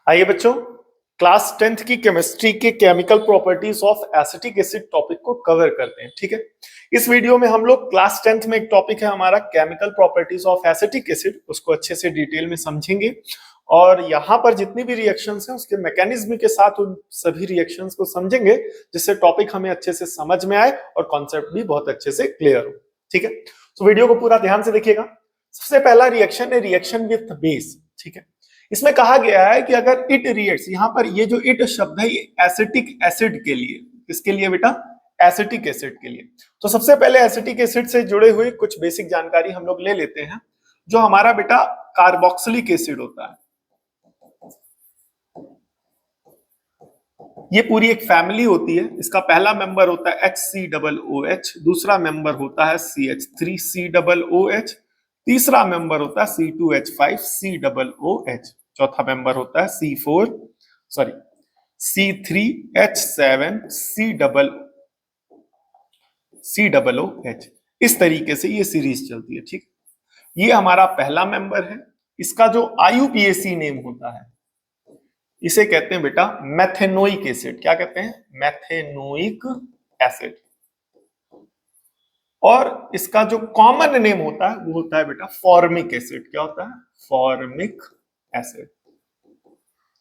आइए बच्चों, class 10th की केमिस्ट्री के chemical properties of acetic acid topic को कवर करते हैं। ठीक है, इस वीडियो में हम लोग क्लास 10th में एक टॉपिक है हमारा chemical properties of acetic acid, उसको अच्छे से डिटेल में समझेंगे और यहाँ पर जितनी भी रिएक्शंस हैं उसके मैकेनिज्म के साथ उन सभी रिएक्शंस को समझेंगे जिससे टॉपिक हमें अच्छे से समझ में आए और कॉन्सेप्ट भी बहुत अच्छे से क्लियर हो। ठीक है, तो वीडियो को पूरा ध्यान से देखिएगा। सबसे पहला रिएक्शन है रिएक्शन विथ बेस। ठीक है, इसमें कहा गया है कि अगर इट रिएक्ट्स, यहां पर ये जो इट शब्द है ये एसिटिक एसिड के लिए, किसके लिए बेटा? एसिटिक एसिड के लिए। तो सबसे पहले एसिटिक एसिड से जुड़े हुए कुछ बेसिक जानकारी हम लोग ले लेते हैं। जो हमारा बेटा कार्बोक्सिलिक एसिड होता है, ये पूरी एक फैमिली होती है। इसका पहला मेंबर होता है HCOOH, दूसरा मेंबर होता है CH3COOH, तीसरा मेंबर होता है C2H5COOH, चौथा मेंबर होता है C3H7COOH। इस तरीके से ये सीरीज चलती है। ठीक, ये हमारा पहला मेंबर है। इसका जो IUPAC नेम होता है इसे कहते हैं बेटा मैथेनोइक एसिड। क्या कहते हैं? Methanoic acid. और इसका जो कॉमन नेम होता है वो होता है बेटा फॉर्मिक एसिड। क्या होता है? Formic acid.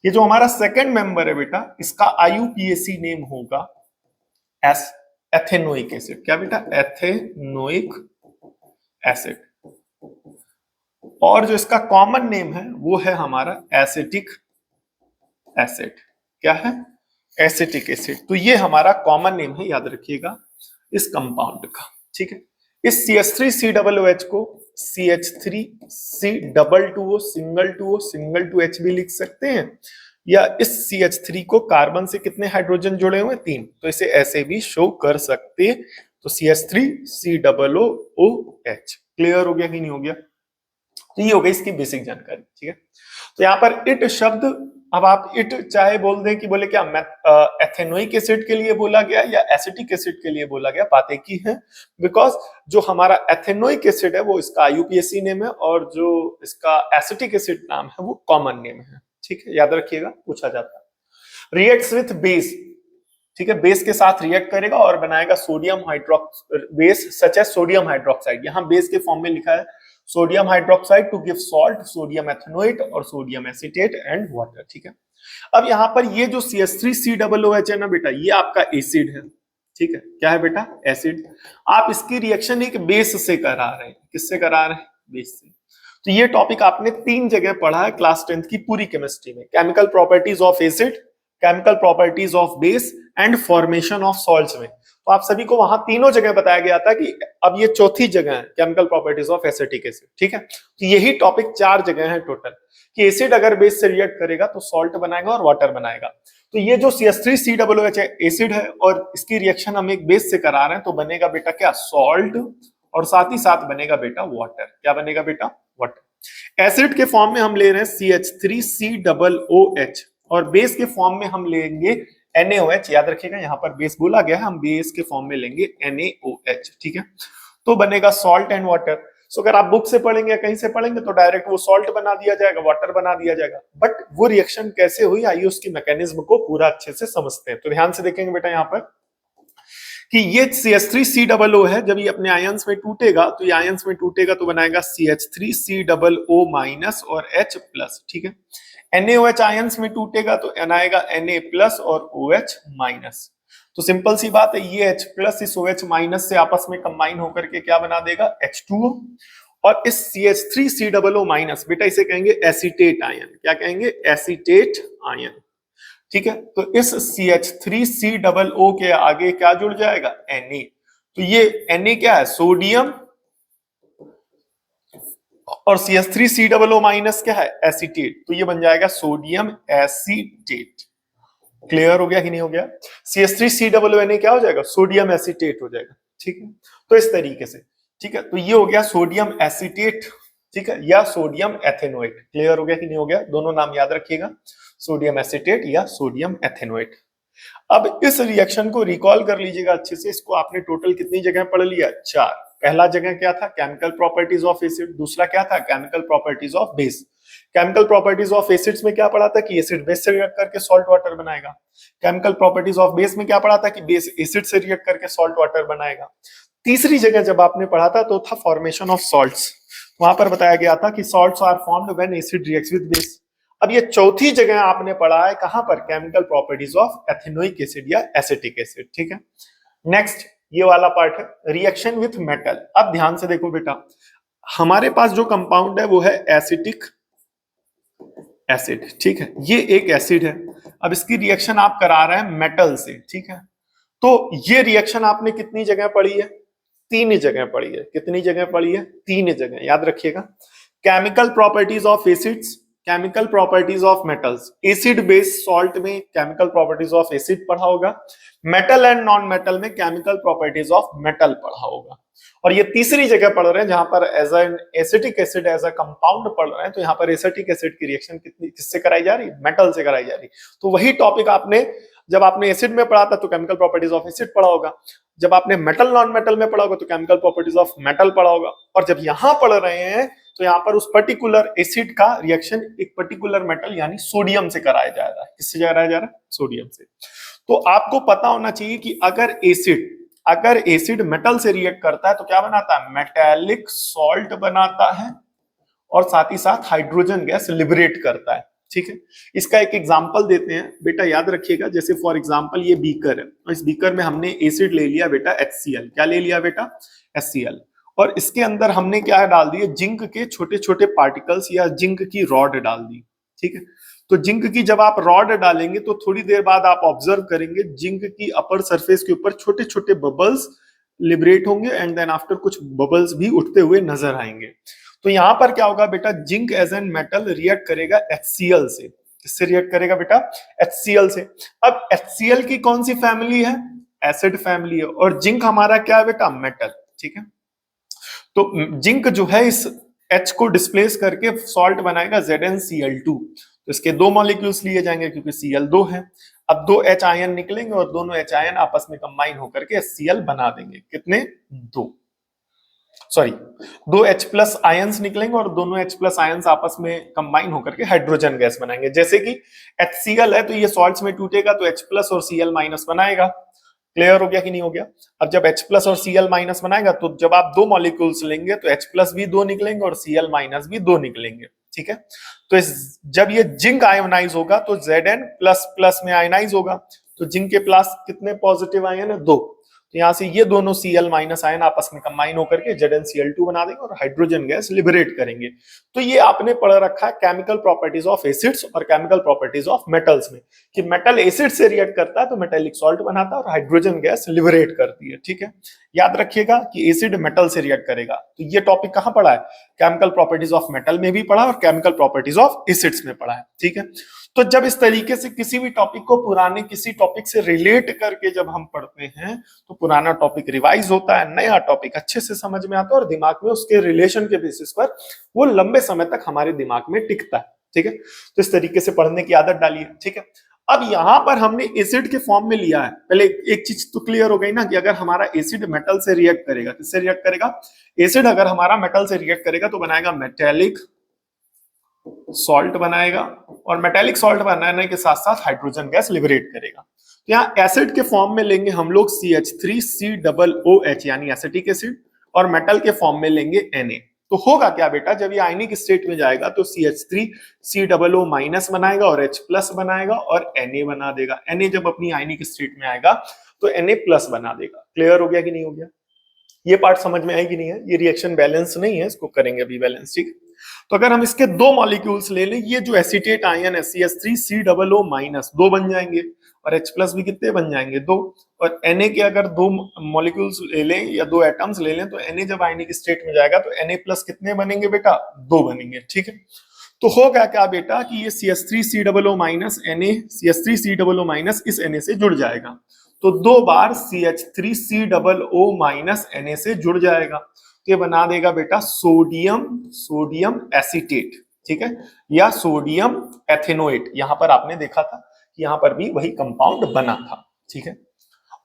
ये जो हमारा सेकंड मेंबर है बेटा, इसका IUPAC नेम होगा एथेनोइक एसिड। क्या बेटा? Ethanoic acid. और जो इसका कॉमन नेम है वो है हमारा एसिटिक एसिड। क्या है? Acetic acid. तो ये हमारा कॉमन नेम है, याद रखिएगा इस कंपाउंड का। ठीक है, इस CH3COOH को CH3C2O सिंगल 2H भी लिख सकते हैं, या इस CH3 को कार्बन से कितने हाइड्रोजन जुड़े हुए? 3, तो इसे ऐसे भी शो कर सकते हैं। तो CH3COOH। क्लियर हो गया कि नहीं हो गया? तो ये हो गई इसकी बेसिक जानकारी। ठीक है, तो यहाँ पर इट शब्द, अब आप इट चाहे बोल दें कि बोले क्या एथेनोइक एसिड के लिए बोला गया या एसिटिक एसिड के लिए बोला गया, बात एक ही है। बिकॉज जो हमारा एथेनोइक एसिड है वो इसका IUPAC नेम है और जो इसका एसिटिक एसिड नाम है वो कॉमन नेम है। ठीक है, याद रखिएगा, पूछा जाता है। Reacts with base. ठीक है, बेस के साथ रिएक्ट करेगा और बनाएगा सोडियम हाइड्रोक्स base such as sodium hydroxide. यहाँ बेस के फॉर्म में लिखा है sodium hydroxide to give salt, sodium ethanoate और सोडियम एसीटेट एंड वाटर। ठीक है, अब यहां पर ये जो CH3COOH है ना बेटा, ये आपका एसिड है। ठीक है, क्या है बेटा? एसिड। आप इसकी रिएक्शन एक बेस से करा रहे हैं। किससे करा रहे हैं? बेस से। तो ये टॉपिक आपने 3 जगह पढ़ा है क्लास 10th की पूरी केमिस्ट्री में। Chemical properties of acid, chemical properties of base and formation of salts में। तो आप सभी को वहां तीनों जगह बताया गया था कि अब ये चौथी जगह है chemical properties of acetic acid. ठीक है, तो यही टॉपिक 4 जगह है टोटल, कि एसिड अगर बेस से रिएक्ट करेगा तो सॉल्ट बनाएगा और वाटर बनाएगा। तो ये जो CH3COOH एसिड है और इसकी रिएक्शन हम एक बेस से करा रहे हैं, तो बनेगा बेटा क्या? सॉल्ट, और साथ ही साथ बनेगा बेटा वाटर। क्या बनेगा बेटा? वाटर। एसिड के फॉर्म में हम ले रहे हैं CH3COOH और बेस के फॉर्म में हम लेंगे NaOH। याद रखिएगा, यहां पर बेस बोला गया है, हम बेस के फॉर्म में लेंगे NaOH। ठीक है, तो बनेगा सॉल्ट एंड वाटर। सो अगर आप बुक से पढ़ेंगे या कहीं से पढ़ेंगे तो डायरेक्ट वो सॉल्ट बना दिया जाएगा, वाटर बना दिया जाएगा। बट वो रिएक्शन कैसे हुई, आइए उसकी मैकेनिज्म को पूरा अच्छे से समझते हैं। तो ध्यान से देखेंगे बेटा यहाँ पर कि ये CH3COO है, जब ये अपने आयंस में टूटेगा तो ये आयंस में टूटेगा तो बनाएगा CH3COO- और H प्लस। ठीक है, NaOH आयंस में टूटेगा तो आएगा Na प्लस और OH माइनस। तो सिंपल सी बात है, ये H प्लस इस OH माइनस से आपस में कंबाइन होकर के क्या बना देगा? H2O। और इस CH3COO माइनस बेटा इसे कहेंगे एसीटेट आयन। क्या कहेंगे? Acetate ion. ठीक है, तो इस CH3COO के आगे क्या जुड़ जाएगा? Na। तो ये Na क्या है? सोडियम, और CH3COO माइनस क्या है? एसीटेट। तो ये बन जाएगा सोडियम एसीटेट। क्लियर हो गया कि नहीं हो गया? CH3COO Na क्या हो जाएगा? सोडियम एसीटेट हो जाएगा। ठीक है, तो इस तरीके से। ठीक है, तो ये हो गया सोडियम एसीटेट। ठीक है, या सोडियम एथेनोएट। क्लियर हो गया कि नहीं हो गया? दोनों नाम याद रखिएगा, सोडियम एसीटेट या सोडियम एथेनोएट। अब इस रिएक्शन को रिकॉल कर लीजिएगा अच्छे से। इसको आपने टोटल कितनी जगह पढ़ लिया? 4। पहला जगह क्या था? Chemical properties of acid. दूसरा क्या था? Chemical properties of base. Chemical properties of acids में क्या पढ़ा था कि एसिड बेस से रिएक्ट करके सॉल्ट वाटर बनाएगा। केमिकल प्रॉपर्टीज ऑफ बेस में क्या पढ़ा था कि बेस एसिड से रिएक्ट करके सॉल्ट वाटर बनाएगा। तीसरी जगह जब आपने पढ़ा था तो था फॉर्मेशन ऑफ सॉल्ट्स, वहां पर बताया गया था कि salts are formed when acid reacts with base. अब ये चौथी जगह आपने पढ़ा है कहां पर, chemical properties of ethanoic acid या एसिटिक एसिड। ठीक है, नेक्स्ट ये वाला पार्ट है रिएक्शन विथ मेटल। अब ध्यान से देखो बेटा, हमारे पास जो कंपाउंड है वो है एसिटिक एसिड। ठीक है, ये एक एसिड है, अब इसकी रिएक्शन आप करा रहे हैं मेटल से। ठीक है, तो ये रिएक्शन आपने कितनी जगह पढ़ी है, 3 जगह पढ़ी है। कितनी जगह पढ़ी है, 3 जगह, याद रखिएगा। Chemical properties of acids, chemical properties of metals, acid based salt में केमिकल प्रॉपर्टीज ऑफ एसिड पढ़ा होगा, मेटल एंड नॉन मेटल में केमिकल प्रॉपर्टीज ऑफ मेटल पढ़ा होगा। और ये तीसरी जगह पढ़ रहे हैं जहां पर as an acetic acid as a compound पढ़ रहे हैं, तो यहाँ पर एसिटिक एसिड की रिएक्शन कितनी किससे कराई जा रही है, मेटल से कराई जा रही है। तो वही टॉपिक आपने जब आपने एसिड में पढ़ा था तो केमिकल प्रॉपर्टीज ऑफ एसिड पढ़ा होगा, जब आपने मेटल नॉन मेटल में पढ़ा होगा तो केमिकल प्रॉपर्टीज ऑफ मेटल पढ़ा होगा। और जब यहां पढ़ रहे हैं तो यहाँ पर उस पर्टिकुलर एसिड का रिएक्शन एक पर्टिकुलर मेटल यानी सोडियम से कराया जा रहा है। किससे कराया जा रहा है, सोडियम से। तो आपको पता होना चाहिए कि अगर एसिड मेटल से रिएक्ट करता है तो क्या बनाता है, मेटेलिक सॉल्ट बनाता है और साथ ही साथ हाइड्रोजन गैस लिबरेट करता है। ठीक है, इसका एक एग्जांपल देते हैं बेटा, याद रखिएगा। जैसे फॉर एग्जांपल ये बीकर है और इस बीकर में हमने एसिड ले लिया बेटा HCl। क्या ले लिया बेटा, HCl। और इसके अंदर हमने क्या डाल दिए, जिंक के छोटे छोटे पार्टिकल्स या जिंक की रॉड डाल दी। ठीक है, तो जिंक की जब आप रॉड डालेंगे तो थोड़ी देर बाद आप ऑब्जर्व करेंगे जिंक की अपर सरफेस के ऊपर छोटे छोटे बबल्स लिबरेट होंगे एंड देन आफ्टर कुछ बबल्स भी उठते हुए नजर आएंगे। तो यहां पर क्या होगा बेटा, zinc as an metal react करेगा HCl से। किससे रिएक्ट करेगा बेटा, HCl से। अब HCl की कौन सी फैमिली है, एसिड फैमिली है, और जिंक हमारा क्या है बेटा, मेटल। ठीक है, तो जिंक जो है इस H को डिस्प्लेस करके सॉल्ट बनाएगा ZnCl2। तो इसके 2 मॉलिक्यूल्स लिए जाएंगे क्योंकि Cl 2 है। अब 2 H आयन निकलेंगे और दोनों H आयन आपस में कंबाइन होकर के HCl बना देंगे। कितने, 2 H प्लस आयंस निकलेंगे और दोनों H प्लस आयंस आपस में कंबाइन होकर के हाइड्रोजन गैस बनाएंगे। जैसे कि HCl है तो ये सॉल्ट्स में टूटेगा तो H प्लस और Cl माइनस बनाएगा। क्लियर हो गया कि नहीं हो गया। अब जब H प्लस और Cl माइनस बनाएगा तो जब आप 2 मॉलिक्यूल्स लेंगे तो H प्लस भी 2 निकलेंगे और Cl माइनस भी 2 निकलेंगे। ठीक है, तो जब ये जिंक आयोनाइज होगा तो Zn प्लस प्लस में आयोनाइज होगा, तो जिंक के प्लस कितने पॉजिटिव आयन है, 2। तो यहां से ये दोनों Cl माइनस आयन आपस में कंबाइन होकर के ZnCl2 बना देंगे और हाइड्रोजन गैस लिबरेट करेंगे। तो ये आपने पढ़ रखा है केमिकल प्रॉपर्टीज ऑफ एसिड्स और केमिकल प्रॉपर्टीज ऑफ मेटल्स में, कि मेटल एसिड से रिएक्ट करता है तो मेटेलिक सॉल्ट बनाता है और हाइड्रोजन गैस लिबरेट करती है। ठीक है, याद रखिएगा कि एसिड मेटल से रिएक्ट करेगा। तो ये टॉपिक कहां पढ़ा है, केमिकल प्रॉपर्टीज ऑफ मेटल में भी पढ़ा और केमिकल प्रॉपर्टीज ऑफ एसिड्स में पढ़ा है। ठीक है, तो जब इस तरीके से किसी भी टॉपिक को पुराने किसी टॉपिक से रिलेट करके जब हम पढ़ते हैं तो पुराना टॉपिक रिवाइज होता है, नया टॉपिक अच्छे से समझ में आता है और दिमाग में उसके रिलेशन के बेसिस पर वो लंबे समय तक हमारे दिमाग में टिकता है। ठीक है, तो इस तरीके से पढ़ने की आदत डालिए। ठीक है, अब यहां पर हमने एसिड के फॉर्म में लिया है। पहले एक चीज तो क्लियर हो गई ना कि अगर हमारा एसिड मेटल से रिएक्ट करेगा, किससे रिएक्ट करेगा, एसिड अगर हमारा मेटल से रिएक्ट करेगा तो बनाएगा मेटेलिक सॉल्ट बनाएगा और मेटेलिक सॉल्ट बनाने के साथ साथ हाइड्रोजन गैस लिबरेट करेगा। तो यहाँ एसिड के फॉर्म में लेंगे हम लोग CH3COOH यानी एसिटिक एसिड, और मेटल के फॉर्म में लेंगे Na। तो होगा क्या बेटा, जब ये आयनिक स्टेट में जाएगा तो CH3COO माइनस बनाएगा और H प्लस बनाएगा और Na बना देगा। Na जब अपनी आयनिक स्टेट में आएगा तो Na प्लस बना देगा। क्लियर हो गया कि नहीं हो गया, ये पार्ट समझ में आई कि नहीं है। ये रिएक्शन बैलेंस नहीं है, इसको करेंगे अभी बैलेंस। ठीक, तो अगर हम इसके 2 मॉलिक्यूल्स ले लें, ये जो एसीटेट आयन है CH3COO माइनस 2 बन जाएंगे और H प्लस भी कितने बन जाएंगे, 2। और Na के अगर 2 मॉलिक्यूल्स ले लें या 2 एटम्स ले लें तो Na जब आयनिक स्टेट में जाएगा तो Na प्लस कितने बनेंगे बेटा, 2 बनेंगे। ठीक है, तो होगा क्या बेटा कि ये CH3COO minus Na CH3COO minus इस Na से जुड़ जाएगा, तो 2 बार CH3COO माइनस Na से जुड़ जाएगा, तो ये बना देगा बेटा सोडियम एसीटेट। ठीक है, या सोडियम एथेनोएट। यहां पर आपने देखा था कि यहां पर भी वही कंपाउंड बना था। ठीक है,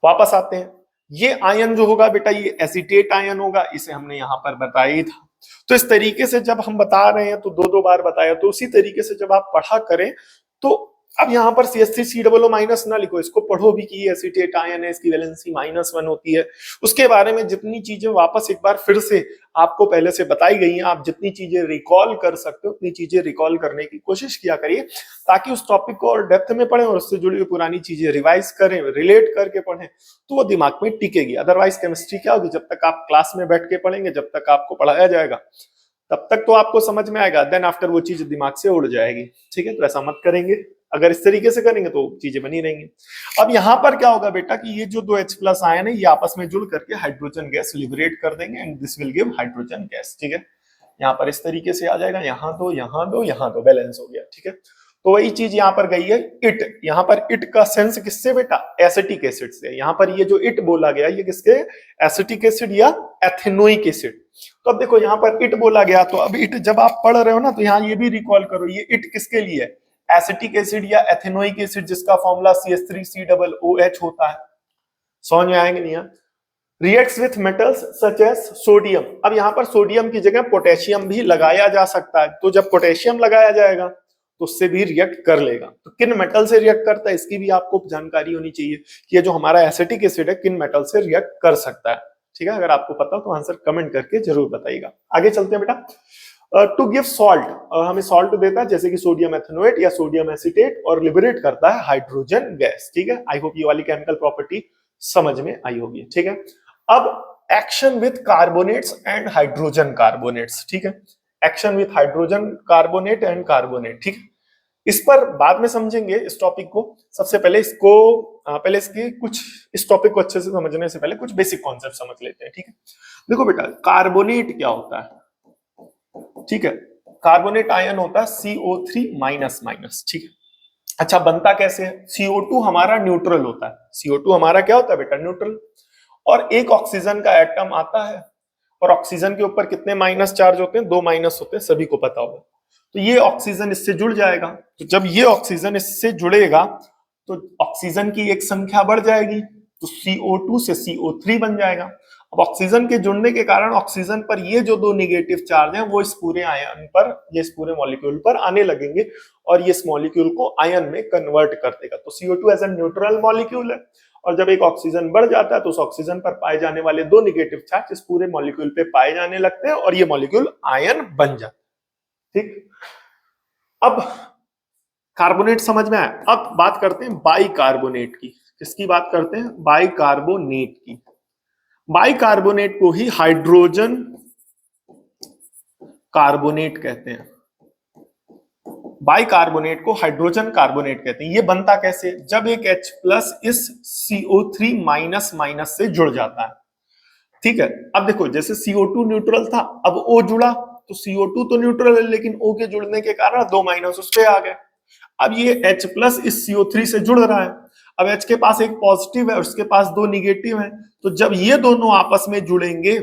वापस आते हैं। ये आयन जो होगा बेटा ये एसीटेट आयन होगा, इसे हमने यहां पर बताया ही था। तो इस तरीके से जब हम बता रहे हैं तो दो दो बार बताया, तो उसी तरीके से जब आप पढ़ा करें तो अब यहाँ पर CH3COO माइनस ना लिखो, इसको पढ़ो भी कि एसीटेट आयन है, इसकी वैलेंसी -1 होती है। उसके बारे में जितनी चीजें वापस एक बार फिर से आपको पहले से बताई गई हैं, आप जितनी चीजें रिकॉल कर सकते हो उतनी चीजें रिकॉल करने की कोशिश किया करिए, ताकि उस टॉपिक को और डेप्थ में पढ़ें और उससे जुड़ी हुई पुरानी चीजें रिवाइज करें, रिलेट करके पढ़ें, तो वो दिमाग में टिकेगी। अदरवाइज केमिस्ट्री क्या होगी, जब तक आप क्लास में बैठ के पढ़ेंगे, जब तक आपको पढ़ाया जाएगा तब तक तो आपको समझ में आएगा, देन आफ्टर वो चीज दिमाग से उड़ जाएगी। ठीक है, तो ऐसा मत करेंगे, अगर इस तरीके से करेंगे तो चीजें बनी रहेंगी। अब यहाँ पर क्या होगा बेटा कि ये जो दो H+ आयन है ये आपस में जुड़ करके हाइड्रोजन गैस लिबरेट कर देंगे and this will give hydrogen gas. ठीक है, यहाँ पर इस तरीके से आ जाएगा, यहाँ दो यहाँ दो यहाँ दो, बैलेंस हो गया। ठीक है, तो वही चीज यहाँ पर गई है इट। यहाँ पर इट का सेंस किससे बेटा, एसिटिक एसिड से। यहाँ पर ये जो इट बोला गया ये किसके, एसिटिक एसिड या एथेनोइक एसिड। तो अब देखो यहाँ पर इट बोला गया, तो अब इट जब आप पढ़ रहे हो ना तो यहाँ ये भी रिकॉल करो, ये इट किसके लिए है, एसिटिक एसिड या एथेनोइक एसिड, जिसका फॉर्मूला CH3COOH होता है। समझ में आएंगे नहीं है? Reacts with metals such as sodium. अब यहाँ पर सोडियम की जगह पोटेशियम भी लगाया जा सकता है, तो जब पोटेशियम लगाया जाएगा तो उससे भी रिएक्ट कर लेगा। तो किन मेटल से रिएक्ट करता है इसकी भी आपको जानकारी होनी चाहिए कि ये जो हमारा एसिटिक एसिड है किन मेटल से रिएक्ट कर सकता है। ठीक है, अगर आपको पता हो तो आंसर कमेंट करके जरूर बताइएगा। आगे चलते हैं बेटा। टू गिव सॉल्ट, हमें सॉल्ट देता है जैसे कि सोडियम एथेनोएट या सोडियम एसीटेट, और लिबरेट करता है हाइड्रोजन गैस। ठीक है, आई होप ये वाली केमिकल प्रॉपर्टी समझ में आई होगी। ठीक है, अब action with carbonates and hydrogen carbonates. ठीक है, action with hydrogen carbonate and carbonate. ठीक है, इस पर बाद में समझेंगे इस टॉपिक को। सबसे पहले इसको पहले इसकी कुछ, इस टॉपिक को अच्छे से समझने से पहले कुछ बेसिक कॉन्सेप्ट समझ लेते हैं। ठीक है, देखो बेटा कार्बोनेट क्या होता है। ठीक है, कार्बोनेट आयन होता है CO3 ठीक है, अच्छा बनता कैसे है, CO2 हमारा न्यूट्रल होता है। CO2 हमारा क्या होता है बेटा, न्यूट्रल, और एक ऑक्सीजन का एटम आता है, और ऑक्सीजन के ऊपर कितने माइनस चार्ज होते हैं, 2 माइनस होते हैं, सभी को पता होगा। तो ये ऑक्सीजन इससे जुड़ जाएगा, तो जब ये ऑक्सीजन इससे जुड़ेगा तो ऑक्सीजन की एक संख्या बढ़ जाएगी, तो CO2 से CO3 बन जाएगा। अब ऑक्सीजन के जुड़ने के कारण ऑक्सीजन पर ये जो दो निगेटिव चार्ज हैं वो इस पूरे आयन पर, ये इस पूरे मॉलिक्यूल पर आने लगेंगे, और ये इस मॉलिक्यूल को आयन में कन्वर्ट कर देगा। तो CO2 as a neutral molecule है, और जब एक ऑक्सीजन बढ़ जाता है तो उस ऑक्सीजन पर पाए जाने वाले दो निगेटिव चार्ज इस पूरे मॉलिक्यूल पे पाए जाने लगते हैं, और ये मॉलिक्यूल आयन बन जाता है। ठीक, अब कार्बोनेट समझ में आया। अब बात करते हैं बाइकार्बोनेट की। किसकी बात करते हैं, बाइकार्बोनेट की। बाइकार्बोनेट को ही हाइड्रोजन कार्बोनेट कहते हैं। बाइकार्बोनेट को हाइड्रोजन कार्बोनेट कहते हैं। ये बनता कैसे, जब एक H+ इस CO3 से जुड़ जाता है। ठीक है, अब देखो जैसे CO2 न्यूट्रल था, अब O जुड़ा, तो CO2 तो न्यूट्रल है लेकिन O के जुड़ने के कारण 2 माइनस उस पे आ गए। अब ये H+ इस CO3 से जुड़ रहा है, अब H के पास एक पॉजिटिव है, उसके पास 2 निगेटिव है, तो जब ये दोनों आपस में जुड़ेंगे,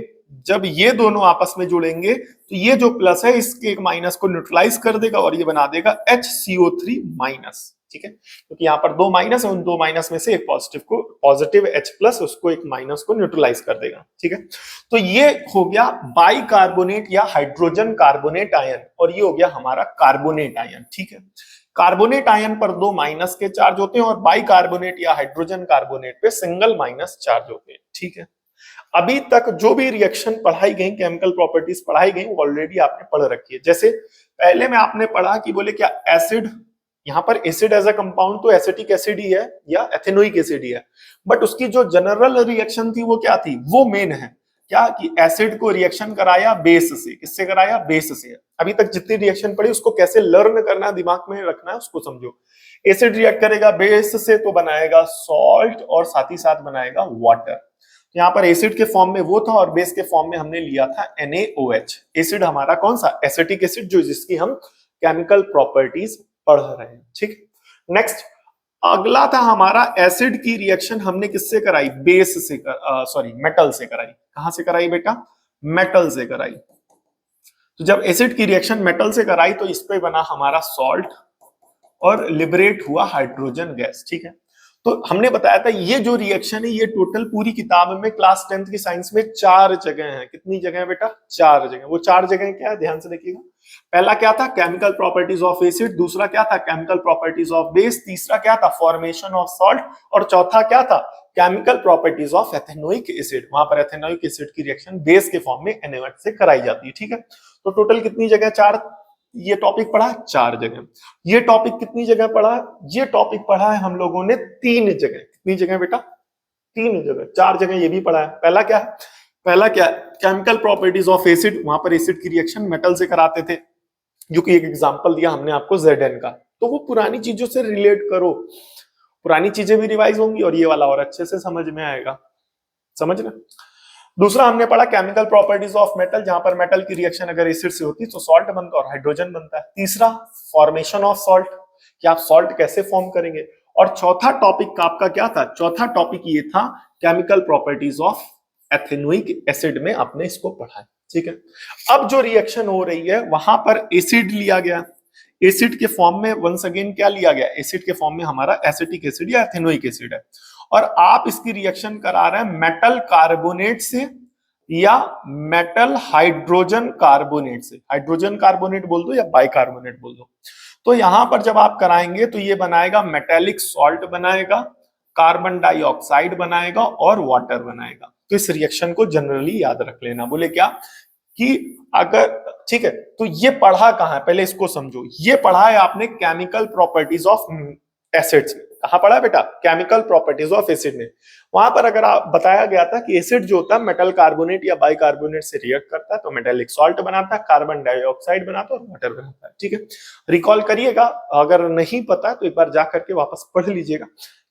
जब ये दोनों आपस में जुड़ेंगे तो ये जो प्लस है इसके एक माइनस को न्यूट्रलाइज कर देगा और ये बना देगा HCO3-। ठीक है, क्योंकि यहाँ पर 2 माइनस है, उन 2 माइनस में से एक पॉजिटिव को, पॉजिटिव H+ उसको एक माइनस को न्यूट्रलाइज कर देगा। ठीक है, तो ये हो गया बाइकार्बोनेट या हाइड्रोजन कार्बोनेट आयन, और ये हो गया हमारा कार्बोनेट आयन। ठीक है, कार्बोनेट आयन पर 2 माइनस के चार्ज होते हैं और बाइकार्बोनेट या हाइड्रोजन कार्बोनेट पे सिंगल माइनस चार्ज होते हैं। ठीक है, अभी तक जो भी रिएक्शन पढ़ाई गई, केमिकल प्रॉपर्टीज पढ़ाई गई, वो ऑलरेडी आपने पढ़ रखी है। जैसे पहले में आपने पढ़ा कि बोले क्या एसिड, यहाँ पर एसिड एज अ कंपाउंड तो एसिटिक एसिड ही है या एथेनोइक एसिड ही है, बट उसकी जो जनरल रिएक्शन थी वो क्या थी, वो मेन है क्या कि एसिड को रिएक्शन कराया बेस से। किससे कराया, बेस से। अभी तक जितनी रिएक्शन पढ़ी उसको कैसे लर्न करना, दिमाग में रखना है, उसको समझो। एसिड रिएक्ट करेगा बेस से तो बनाएगा सॉल्ट, और साथ ही साथ बनाएगा वाटर। यहाँ पर एसिड के फॉर्म में वो था और बेस के फॉर्म में हमने लिया था NaOH। एसिड हमारा कौन सा, एसिटिक एसिड, जो जिसकी हम केमिकल प्रॉपर्टीज पढ़ रहे हैं। ठीक, नेक्स्ट अगला था हमारा एसिड की रिएक्शन हमने किससे कराई, बेस से सॉरी मेटल से कराई। कहां से कराई बेटा, मेटल से कराई। तो जब एसिड की रिएक्शन मेटल से कराई तो इस पे बना हमारा सॉल्ट और लिबरेट हुआ हाइड्रोजन गैस। ठीक है, तो हमने बताया था ये जो रिएक्शन है ये टोटल पूरी किताब में क्लास 10th की साइंस में 4 जगह है। कितनी जगह है बेटा? 4 जगह। वो 4 जगह क्या है ध्यान से देखिएगा। पहला क्या था? Chemical properties of acid. दूसरा क्या था? Chemical properties of base. तीसरा क्या था? Formation of salt. और चौथा क्या था? Chemical properties of ethanoic acid. वहां पर एथेनोइक एसिड की रिएक्शन बेस के फॉर्म में NaOH से कराई जाती है। ठीक है, तो टोटल कितनी जगह? 4। ये टॉपिक पढ़ा 4 जगह। ये टॉपिक कितनी जगह पढ़ा? ये टॉपिक पढ़ा है हम लोगों ने 3 जगह। कितनी जगह बेटा? 3 जगह। 4 जगह ये भी पढ़ा है। पहला क्या है? पहला क्या? Chemical properties of acid. वहां पर एसिड की रिएक्शन मेटल से कराते थे, जो कि एक एग्जांपल दिया हमने आपको Zn का। तो वो पुरानी चीजों से रिलेट करो, पुरानी चीजें भी रिवाइज होंगी और ये वाला और अच्छे से समझ में आएगा। समझना। दूसरा हमने पढ़ा केमिकल प्रॉपर्टीज ऑफ मेटल, जहां पर मेटल की रिएक्शन अगर एसिड से होती है तो सॉल्ट बनता है और हाइड्रोजन बनता है। तीसरा फॉर्मेशन ऑफ सॉल्ट, कि आप सॉल्ट कैसे फॉर्म करेंगे। और चौथा टॉपिक आपका क्या था? चौथा टॉपिक ये था chemical properties of ethanoic acid में आपने इसको पढ़ा है। ठीक है, अब जो रिएक्शन हो रही है वहां पर एसिड लिया गया, एसिड के फॉर्म में वंस अगेन क्या लिया गया? एसिड के फॉर्म में हमारा एसिटिक एसिड या एथेनोइक एसिड है, और आप इसकी रिएक्शन करा रहे हैं मेटल कार्बोनेट से या मेटल हाइड्रोजन कार्बोनेट से। हाइड्रोजन कार्बोनेट बोल दो या बाइकार्बोनेट बोल दो। तो यहां पर जब आप कराएंगे तो ये बनाएगा मेटेलिक सॉल्ट बनाएगा, कार्बन डाइऑक्साइड बनाएगा और वाटर बनाएगा। तो इस रिएक्शन को जनरली याद रख लेना। बोले क्या कि अगर, ठीक है, तो ये पढ़ा कहां है? पहले इसको समझो। ये पढ़ा है आपने केमिकल प्रॉपर्टीज ऑफ एसिड्स में। कहां पढ़ा बेटा? केमिकल प्रॉपर्टीज ऑफ एसिड में। वहां पर अगर आप बताया गया था कि एसिड जो होता है मेटल कार्बोनेट या बाइकार्बोनेट से रिएक्ट करता है तो मेटेलिक सॉल्ट बनाता है, कार्बन डाइऑक्साइड बनाता है और वाटर बनाता है। ठीक है, रिकॉल करिएगा, अगर नहीं पता तो एक बार जा करके वापस पढ़ लीजिएगा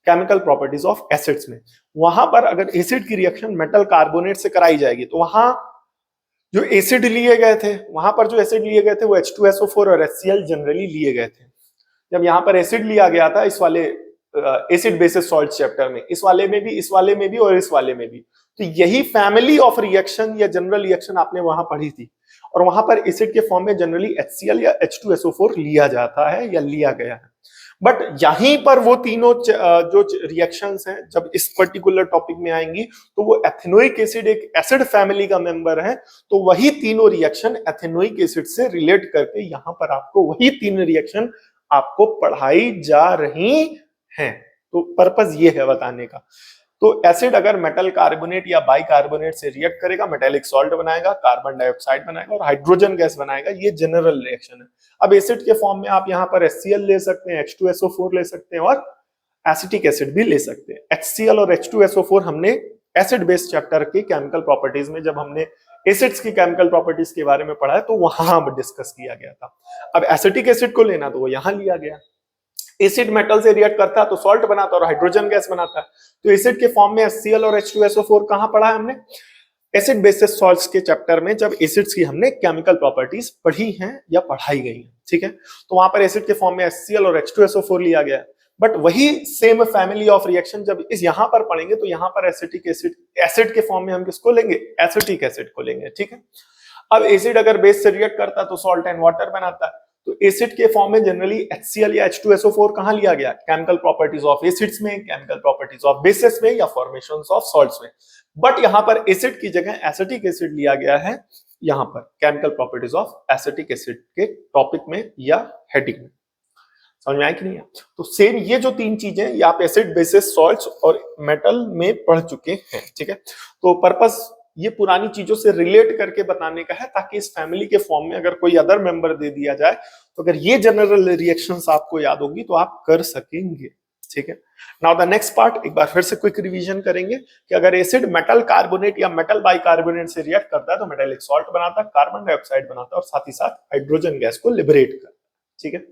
केमिकल प्रॉपर्टीज ऑफ एसिड्स में। वहां पर अगर एसिड की रिएक्शन मेटल कार्बोनेट से कराई जाएगी तो वहां जो एसिड लिए गए थे, वहां पर जो एसिड लिए गए थे वो H2SO4 और HCl जनरली लिए गए थे। जब यहाँ पर एसिड लिया गया था इस वाले एसिड बेसिस सॉल्ट चैप्टर में, इस वाले में भी, इस वाले में भी और इस वाले में भी, तो यही फैमिली ऑफ रिएक्शन या जनरल रिएक्शन आपने वहां पढ़ी थी। और वहां पर एसिड के फॉर्म में जनरली HCl या H2SO4 लिया जाता है या लिया गया है। बट यहीं पर वो तीनों जो रिएक्शंस हैं जब इस पर्टिकुलर टॉपिक में आएंगी तो वो एथेनोइक एसिड एक एसिड फैमिली का मेंबर है, तो वही तीनों रिएक्शन एथेनोइक एसिड से रिलेट करके यहां पर आपको वही तीन रिएक्शन आपको पढ़ाई जा रही हैं। तो पर्पस ये है बताने का। तो एसिड अगर मेटल कार्बोनेट या बाइकार्बोनेट से रिएक्ट करेगा, मेटेलिक सॉल्ट बनाएगा, कार्बन डाइऑक्साइड बनाएगा और हाइड्रोजन गैस बनाएगा। ये जनरल रिएक्शन है। अब एसिड के फॉर्म में आप यहाँ पर HCl ले सकते हैं, H2SO4 ले सकते हैं और एसिटिक एसिड भी ले सकते हैं। HCl और H2SO4 हमने एसिड बेस्ड चैप्टर के केमिकल प्रॉपर्टीज में जब हमने एसिड्स की केमिकल प्रॉपर्टीज के बारे में पढ़ा है तो वहां डिस्कस किया गया था। अब एसिटिक एसिड को लेना तो वो यहां लिया गया। एसिड मेटल से रिएक्ट करता है तो सॉल्ट बनाता है और हाइड्रोजन गैस बनाता है। तो एसिड के फॉर्म में HCl और H2SO4 कहां पढ़ा है हमने? एसिड बेसिस सॉल्ट्स के चैप्टर में, जब एसिड्स की हमने केमिकल प्रॉपर्टीज पढ़ी हैं या पढ़ाई गई हैं। ठीक है, तो वहां पर एसिड के फॉर्म में HCl और H2SO4 लिया गया है। बट वही सेम फैमिली ऑफ रिएक्शन जब इस यहां पर पढ़ेंगे तो यहां पर एसिटिक एसिड, एसिड के फॉर्म में हम किसको लेंगे? एसिटिक एसिड को लेंगे। ठीक है, अब एसिड अगर बेस से रिएक्ट करता है तो सॉल्ट एंड वाटर बनाता है। तो एसिड के फॉर्म में जनरली HCl या H2SO4 कहां लिया गया? केमिकल प्रॉपर्टीज ऑफ एसिड्स में, केमिकल प्रॉपर्टीज ऑफ बेसेस में या फॉर्मेशंस ऑफ सॉल्ट्स में। बट यहां पर एसिड की जगह एसिटिक एसिड लिया गया है, यहां पर chemical properties of acetic acid के टॉपिक में या हेडिंग में। समझ में आया कि नहीं? तो सेम ये जो तीन चीजें ये आप एसिड बेसिस सॉल्ट्स और मेटल में पढ़ चुके हैं। ठीक है, तो पर्पस ये पुरानी चीजों से रिलेट करके बताने का है ताकि इस फैमिली के फॉर्म में अगर कोई अदर मेंबर दे दिया जाए तो अगर ये जनरल रिएक्शंस आपको याद होगी तो आप कर सकेंगे। ठीक है, नाउ द नेक्स्ट पार्ट एक बार फिर से क्विक रिवीजन करेंगे कि अगर एसिड मेटल कार्बोनेट या मेटल बाइकार्बोनेट से रिएक्ट करता है तो मेटेलिक सॉल्ट बनाता है, कार्बन डाइऑक्साइड बनाता है और साथ ही साथ हाइड्रोजन गैस को लिबरेट करता है। ठीक है,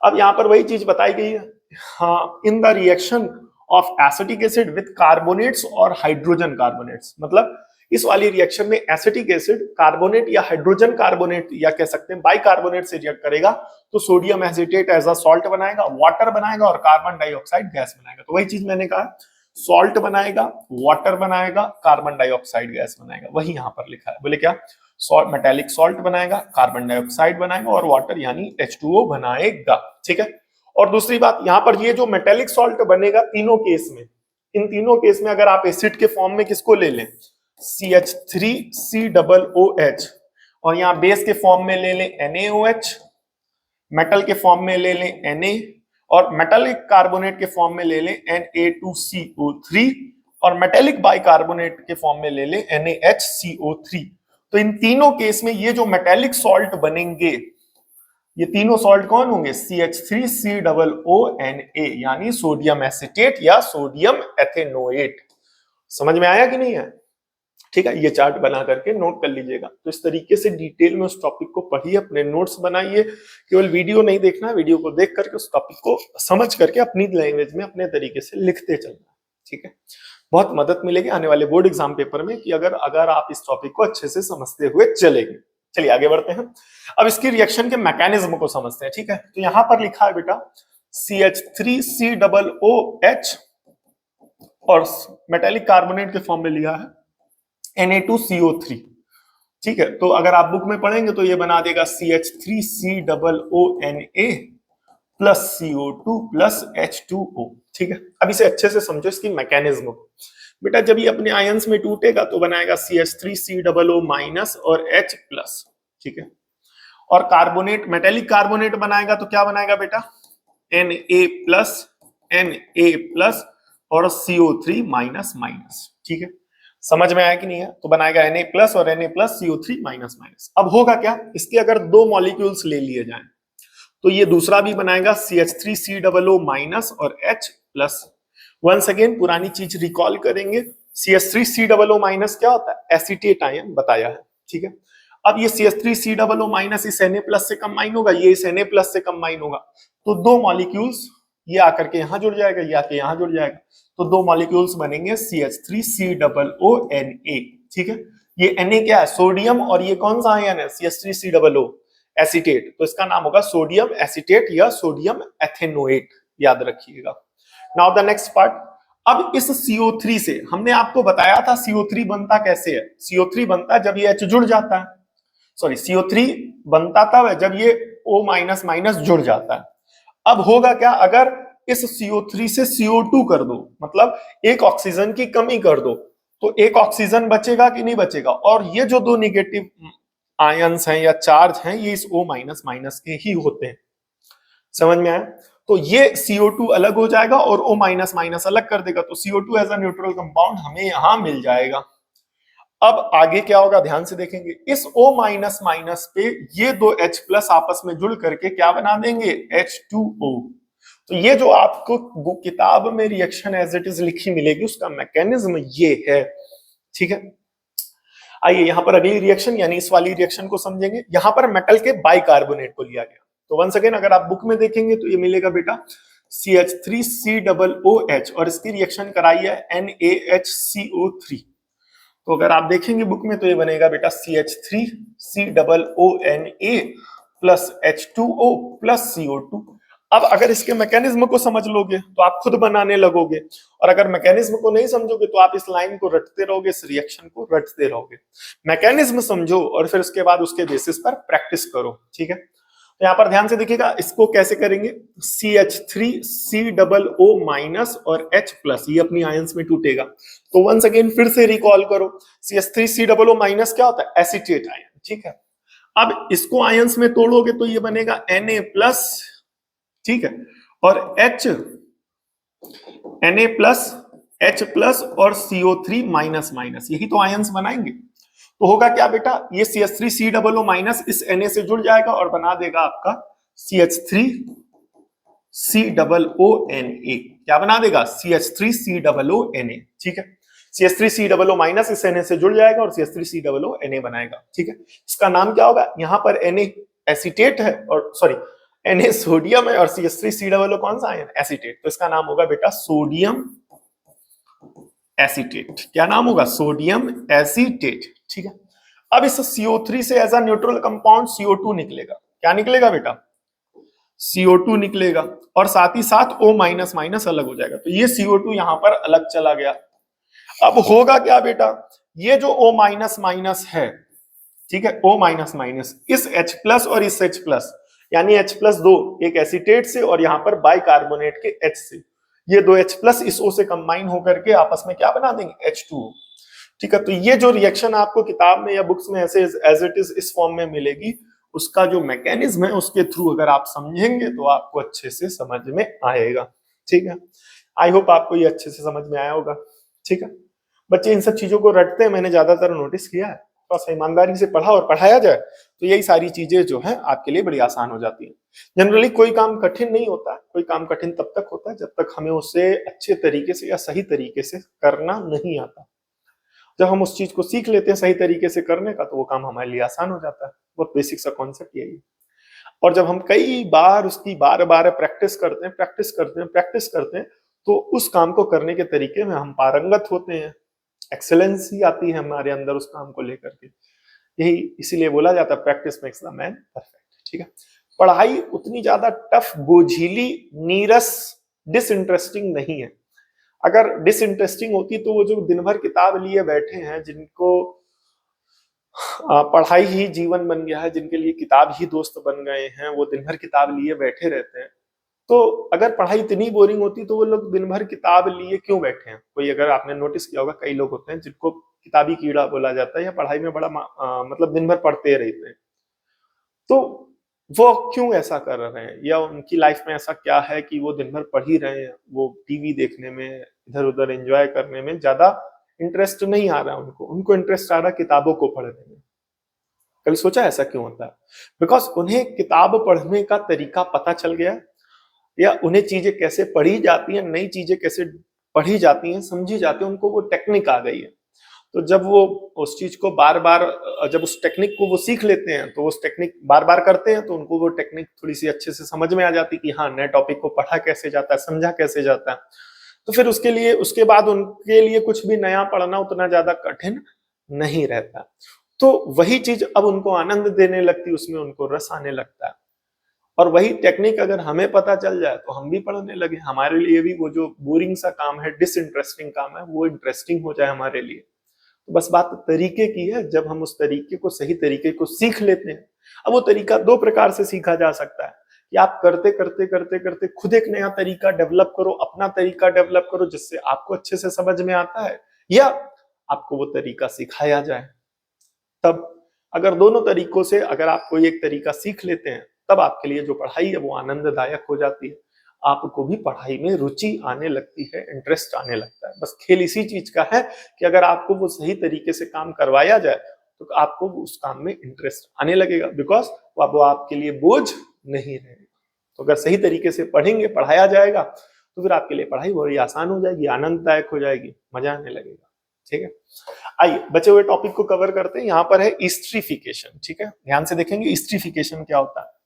अब यहां पर वही चीज बताई गई है, हाँ, in the reaction of acetic acid with carbonates और हाइड्रोजन कार्बोनेट्स। मतलब इस वाली रिएक्शन में एसिटिक एसिड कार्बोनेट या हाइड्रोजन कार्बोनेट या कह सकते हैं बाइकार्बोनेट से रिएक्ट करेगा तो sodium acetate as a salt बनाएगा, वाटर बनाएगा और कार्बन डाइऑक्साइड गैस बनाएगा। तो वही चीज मैंने कहा, सॉल्ट बनाएगा, वाटर बनाएगा, कार्बन डाइऑक्साइड गैस बनाएगा, वही यहां पर लिखा है। बोले क्या? सॉल्ट, मेटेलिक सॉल्ट बनाएगा, कार्बन डाइऑक्साइड बनाएगा और वाटर यानी H2O बनाएगा। ठीक है, और दूसरी बात यहाँ पर ये जो मेटेलिक सॉल्ट बनेगा तीनों केस में, इन तीनों केस में अगर आप एसिड के फॉर्म में किसको ले लें, CH3COOH, और यहाँ बेस के फॉर्म में ले लें NaOH, मेटल के फॉर्म में ले लें Na, और मेटालिक कार्बोनेट के फॉर्म में ले लें Na2CO3, और मेटेलिक बाइकार्बोनेट के फॉर्म में ले लें NaHCO3। तो इन तीनों केस में ये जो मेटेलिक सॉल्ट बनेंगे, ये तीनों सॉल्ट कौन होंगे, CH3COONA, यानी सोडियम एसीटेट या सोडियम एथेनोएट। समझ में आया कि नहीं है? ठीक है, ये चार्ट बना करके नोट कर लीजिएगा। तो इस तरीके से डिटेल में उस टॉपिक को पढ़िए, अपने नोट्स बनाइए, केवल वीडियो नहीं देखना, वीडियो को देख करके उस टॉपिक को समझ करके अपनी लैंग्वेज में अपने तरीके से लिखते चलना। ठीक है, बहुत मदद मिलेगी आने वाले बोर्ड एग्जाम पेपर में कि अगर आप इस टॉपिक को अच्छे से समझते हुए चलेंगे। चलिए आगे बढ़ते हैं, अब इसकी रिएक्शन के मैकेनिज्म को समझते हैं। ठीक है, तो यहां पर लिखा है बेटा CH3COOH और मेटेलिक कार्बोनेट के फॉर्म में लिया है Na2CO3। ठीक है, तो अगर आप बुक में पढ़ेंगे तो ये बना देगा CH3COONA plus CO2 plus H2O। ठीक है, अब इसे अच्छे से समझो इसकी मैकेनिज्म को। बेटा जब ये अपने आयंस में टूटेगा तो बनाएगा CH3COO माइनस और H प्लस। ठीक है, और कार्बोनेट, मेटेलिक कार्बोनेट बनाएगा तो क्या बनाएगा बेटा, Na प्लस और CO3 माइनस माइनस। ठीक है, समझ में आया कि नहीं है? तो बनाएगा Na प्लस और Na plus CO3 minus minus. अब होगा क्या, इसके अगर दो मॉलिक्यूल्स ले लिए जाएं तो ये दूसरा भी बनाएगा CH3COO माइनस और H प्लस। वंस अगेन पुरानी चीज रिकॉल करेंगे, CH3COO माइनस क्या होता है, एसीटेट आयन बताया है। ठीक है, अब ये CH3COO माइनस इस Na प्लस से कंबाइन होगा, ये इस Na प्लस से कंबाइन होगा, तो दो मॉलिक्यूल्स ये आकर के यहां जुड़ जाएगा, ये आके यहां जुड़ जाएगा, तो दो मॉलिक्यूल्स बनेंगे CH3COONA। ठीक है, ये Na क्या है, सोडियम, और ये कौन सा आयन है, CH3COO एसीटेट, तो इसका नाम होगा सोडियम एसीटेट या सोडियम एथेनोएट, याद रखिएगा। नाउ द नेक्स्ट पार्ट, अब इस CO3 से हमने आपको बताया था CO3 बनता कैसे है, CO3 बनता जब ये H जुड़ जाता है, सॉरी CO3 बनता तब जब ये O माइनस माइनस जुड़ जाता है। अब होगा क्या, अगर इस CO3 से CO2 कर दो, मतलब एक ऑक्सीजन की कमी कर दो, तो एक ऑक्सीजन बचेगा कि नहीं बचेगा, और ये जो दो निगेटिव आयंस हैं या चार्ज हैं ये इस O माइनस माइनस के ही होते हैं। समझ में आया? तो ये CO2 अलग हो जाएगा और O माइनस माइनस अलग कर देगा, तो CO2 as a neutral compound हमें यहां मिल जाएगा। अब आगे क्या होगा ध्यान से देखेंगे, इस O माइनस माइनस पे ये दो H प्लस आपस में जुड़ करके क्या बना देंगे, H2O। तो ये जो आपको किताब में रिएक्शन एज इट इज लिखी मिलेगी उसका मैकेनिज्म ये है। ठीक है, आइए यहां पर अगली रिएक्शन यानी इस वाली रिएक्शन को समझेंगे। यहां पर मेटल के बाइकार्बोनेट को लिया गया, तो वंस अगेन अगर आप बुक में देखेंगे तो ये मिलेगा बेटा CH3COOH और इसकी रिएक्शन कराई है NaHCO3। तो अगर आप देखेंगे बुक में तो ये बनेगा बेटा CH3COONA plus H2O plus CO2। अब अगर इसके मैकेनिज्म को समझ लोगे तो आप खुद बनाने लगोगे, और अगर मैकेनिज्म को नहीं समझोगे तो आप इस लाइन को रटते रहोगे, इस रिएक्शन को रटते रहोगे। मैकेनिज्म समझो और फिर उसके बाद उसके बेसिस पर प्रैक्टिस करो। ठीक है, तो यहाँ पर ध्यान से देखिएगा, इसको कैसे करेंगे, CH3COO माइनस और H प्लस, ये अपनी आयंस में टूटेगा, तो वंस अगेन फिर से रिकॉल करो, CH3COO माइनस क्या होता है, एसीटेट आयन। ठीक है, अब इसको आयंस में तोड़ोगे तो ये बनेगा Na प्लस, ठीक है, और Na प्लस H प्लस और CO3 माइनस माइनस, यही तो आयंस बनाएंगे। तो होगा क्या बेटा, ये CH3COO माइनस इस Na से जुड़ जाएगा और बना देगा आपका CH3COONA। क्या बना देगा, CH3COONA। ठीक है, CH3COO माइनस इस Na से जुड़ जाएगा और CH3COONA बनाएगा। ठीक है, इसका नाम क्या होगा, यहां पर Na एसीटेट है और सॉरी Na सोडियम है और CH3COO कौन सा आयन, एसीटेट, तो इसका नाम होगा बेटा सोडियम एसीटेट। क्या नाम होगा, सोडियम एसीटेट। ठीक है, अब इस CO3 से as a neutral compound CO2 निकलेगा। क्या निकलेगा बेटा, CO2 निकलेगा, और साथ ही साथ O माइनस माइनस अलग हो जाएगा, तो ये CO2 यहां पर अलग चला गया। अब होगा क्या बेटा, ये जो O माइनस माइनस है, ठीक है, O माइनस माइनस इस H प्लस और इस H प्लस, यानी H+2 एक एसीटेट से और यहाँ पर बाइकार्बोनेट के H से, ये दो H+ इस O से कंबाइन होकर के आपस में क्या बना देंगे, H2O। ठीक है, तो ये जो रिएक्शन आपको किताब में या बुक्स में ऐसे एज इट इज इस फॉर्म में मिलेगी, उसका जो मैकेनिज्म है उसके थ्रू अगर आप समझेंगे तो आपको अच्छे से समझ में आएगा। ठीक है, आई होप आपको ये अच्छे से समझ में आया होगा। ठीक है, बच्चे इन सब चीजों को रटते हैं, मैंने ज्यादातर नोटिस किया है। थोड़ा सा ईमानदारी से पढ़ा और पढ़ाया जाए तो यही सारी चीजें जो है आपके लिए बड़ी आसान हो जाती है। जनरली कोई काम कठिन नहीं होता, कोई काम कठिन तब तक होता है जब तक हमें उसे अच्छे तरीके से या सही तरीके से करना नहीं आता। जब हम उस चीज को सीख लेते हैं सही तरीके से करने का, तो वो काम हमारे लिए आसान हो जाता है। बहुत बेसिक सा कॉन्सेप्ट यही है। और जब हम कई बार उसकी बार बार प्रैक्टिस करते हैं, प्रैक्टिस करते हैं, तो उस काम को करने के तरीके में हम पारंगत होते हैं, एक्सेलेंसी आती है हमारे अंदर उस काम को लेकर के। यही इसीलिए बोला जाता है practice makes the man perfect. ठीक है, पढ़ाई उतनी ज्यादा टफ, बोझिली, नीरस, डिसइंटरेस्टिंग नहीं है। अगर डिसइंटरेस्टिंग होती तो वो जो दिन भर किताब लिए बैठे हैं, जिनको पढ़ाई ही जीवन बन गया है, जिनके लिए किताब ही दोस्त बन गए हैं, वो दिन भर किताब लिए बैठे रहते हैं। तो अगर पढ़ाई इतनी बोरिंग होती तो वो लोग दिन भर किताब लिए क्यों बैठे हैं। कोई, अगर आपने नोटिस किया होगा, कई लोग होते हैं जिनको किताबी कीड़ा बोला जाता है, या पढ़ाई में बड़ा मतलब दिन भर पढ़ते रहते हैं, तो वो क्यों ऐसा कर रहे हैं, या उनकी लाइफ में ऐसा क्या है कि वो दिन भर पढ़ ही रहे हैं। वो टीवी देखने में, इधर उधर एंजॉय करने में ज्यादा इंटरेस्ट नहीं आ रहा है उनको इंटरेस्ट आ रहा है किताबों को पढ़ने में। कभी सोचा ऐसा क्यों होता है? बिकॉज उन्हें किताब पढ़ने का तरीका पता चल गया, या उन्हें चीजें कैसे पढ़ी जाती हैं, नई चीजें कैसे पढ़ी जाती हैं, समझी जाती है, उनको वो टेक्निक आ गई है। तो जब वो उस चीज को बार बार, जब उस टेक्निक को वो सीख लेते हैं, तो उस टेक्निक बार बार करते हैं, तो उनको वो टेक्निक थोड़ी सी अच्छे से समझ में आ जाती है कि हाँ, नए टॉपिक को पढ़ा कैसे जाता है, समझा कैसे जाता है। तो फिर उसके बाद उनके लिए कुछ भी नया पढ़ना उतना ज्यादा कठिन नहीं रहता। तो वही चीज अब उनको आनंद देने लगती, उसमें उनको रस आने लगता है। और वही टेक्निक अगर हमें पता चल जाए तो हम भी पढ़ने लगे, हमारे लिए भी वो जो बोरिंग सा काम है, डिसइंटरेस्टिंग काम है, वो इंटरेस्टिंग हो जाए हमारे लिए। तो बस बात तरीके की है। जब हम उस तरीके को, सही तरीके को सीख लेते हैं, अब वो तरीका दो प्रकार से सीखा जा सकता है कि आप करते करते करते करते खुद एक नया तरीका डेवलप करो, अपना तरीका डेवलप करो जिससे आपको अच्छे से समझ में आता है, या आपको वो तरीका सिखाया जाए। तब अगर दोनों तरीकों से अगर आप कोई एक तरीका सीख लेते हैं, तब आपके लिए जो पढ़ाई है वो आनंददायक हो जाती है। आपको भी पढ़ाई में रुचि आने लगती है, इंटरेस्ट आने लगता है। बस खेल इसी चीज का है कि अगर आपको वो सही तरीके से काम करवाया जाए तो आपको उस काम में इंटरेस्ट आने लगेगा, बिकॉज वो आपके लिए बोझ नहीं रहेगा। तो अगर सही तरीके से पढ़ेंगे, पढ़ाया जाएगा, तो फिर आपके लिए पढ़ाई बड़ी आसान हो जाएगी, आनंददायक हो जाएगी, मजा आने लगेगा। ठीक है, आइए बचे हुए टॉपिक को कवर करते हैं। यहाँ पर है ईस्ट्रीफिकेशन। ठीक है, ध्यान से देखेंगे ईस्ट्रीफिकेशन क्या होता है।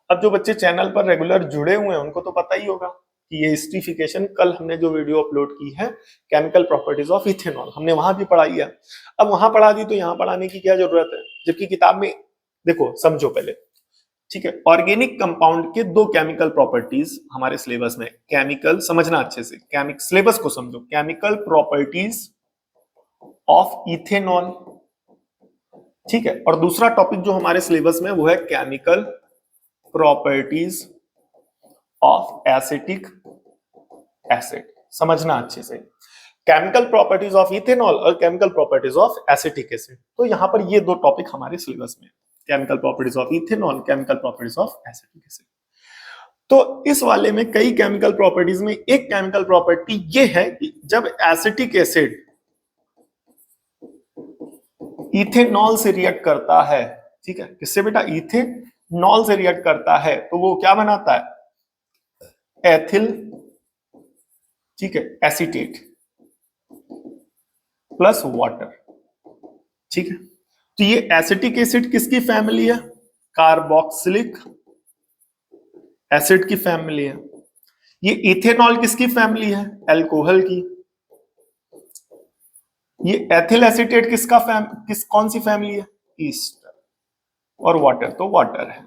अब जो बच्चे चैनल पर रेगुलर जुड़े हुए हैं उनको तो पता ही होगा कि ये ईस्ट्रीफिकेशन, कल हमने जो वीडियो अपलोड की है केमिकल प्रॉपर्टीज ऑफ इथेनॉल, हमने वहां भी पढ़ाई है। अब वहां पढ़ा दी तो यहाँ पढ़ाने की क्या जरूरत है, जबकि किताब में देखो, समझो पहले। ठीक है, ऑर्गेनिक कंपाउंड के दो केमिकल प्रॉपर्टीज हमारे सिलेबस में, केमिकल, समझना अच्छे से, सिलेबस को समझो, केमिकल प्रॉपर्टीज ऑफ इथेनॉल। ठीक है, और दूसरा टॉपिक जो हमारे सिलेबस में वो है chemical properties of acetic acid. समझना अच्छे से, केमिकल प्रॉपर्टीज ऑफ इथेनॉल और chemical properties of acetic acid. तो यहां पर ये दो टॉपिक हमारे सिलेबस में, chemical properties of ethanol, chemical properties of acetic acid. तो इस वाले में कई केमिकल प्रॉपर्टीज में एक केमिकल प्रॉपर्टी ये है कि जब एसिटिक एसिड इथेनॉल से रिएक्ट करता है, ठीक है, किससे बेटा, इथेनॉल से रिएक्ट करता है, तो वो क्या बनाता है, एथिल, ठीक है, एसीटेट प्लस वाटर। ठीक है, तो ये एसिटिक एसिड किसकी फैमिली है, कार्बोक्सिलिक एसिड की फैमिली है। ये इथेनॉल किसकी फैमिली है, अल्कोहल की। ये एथिल एसीटेट कौन सी फैमिली है, ईस्टर। और वाटर तो वाटर है।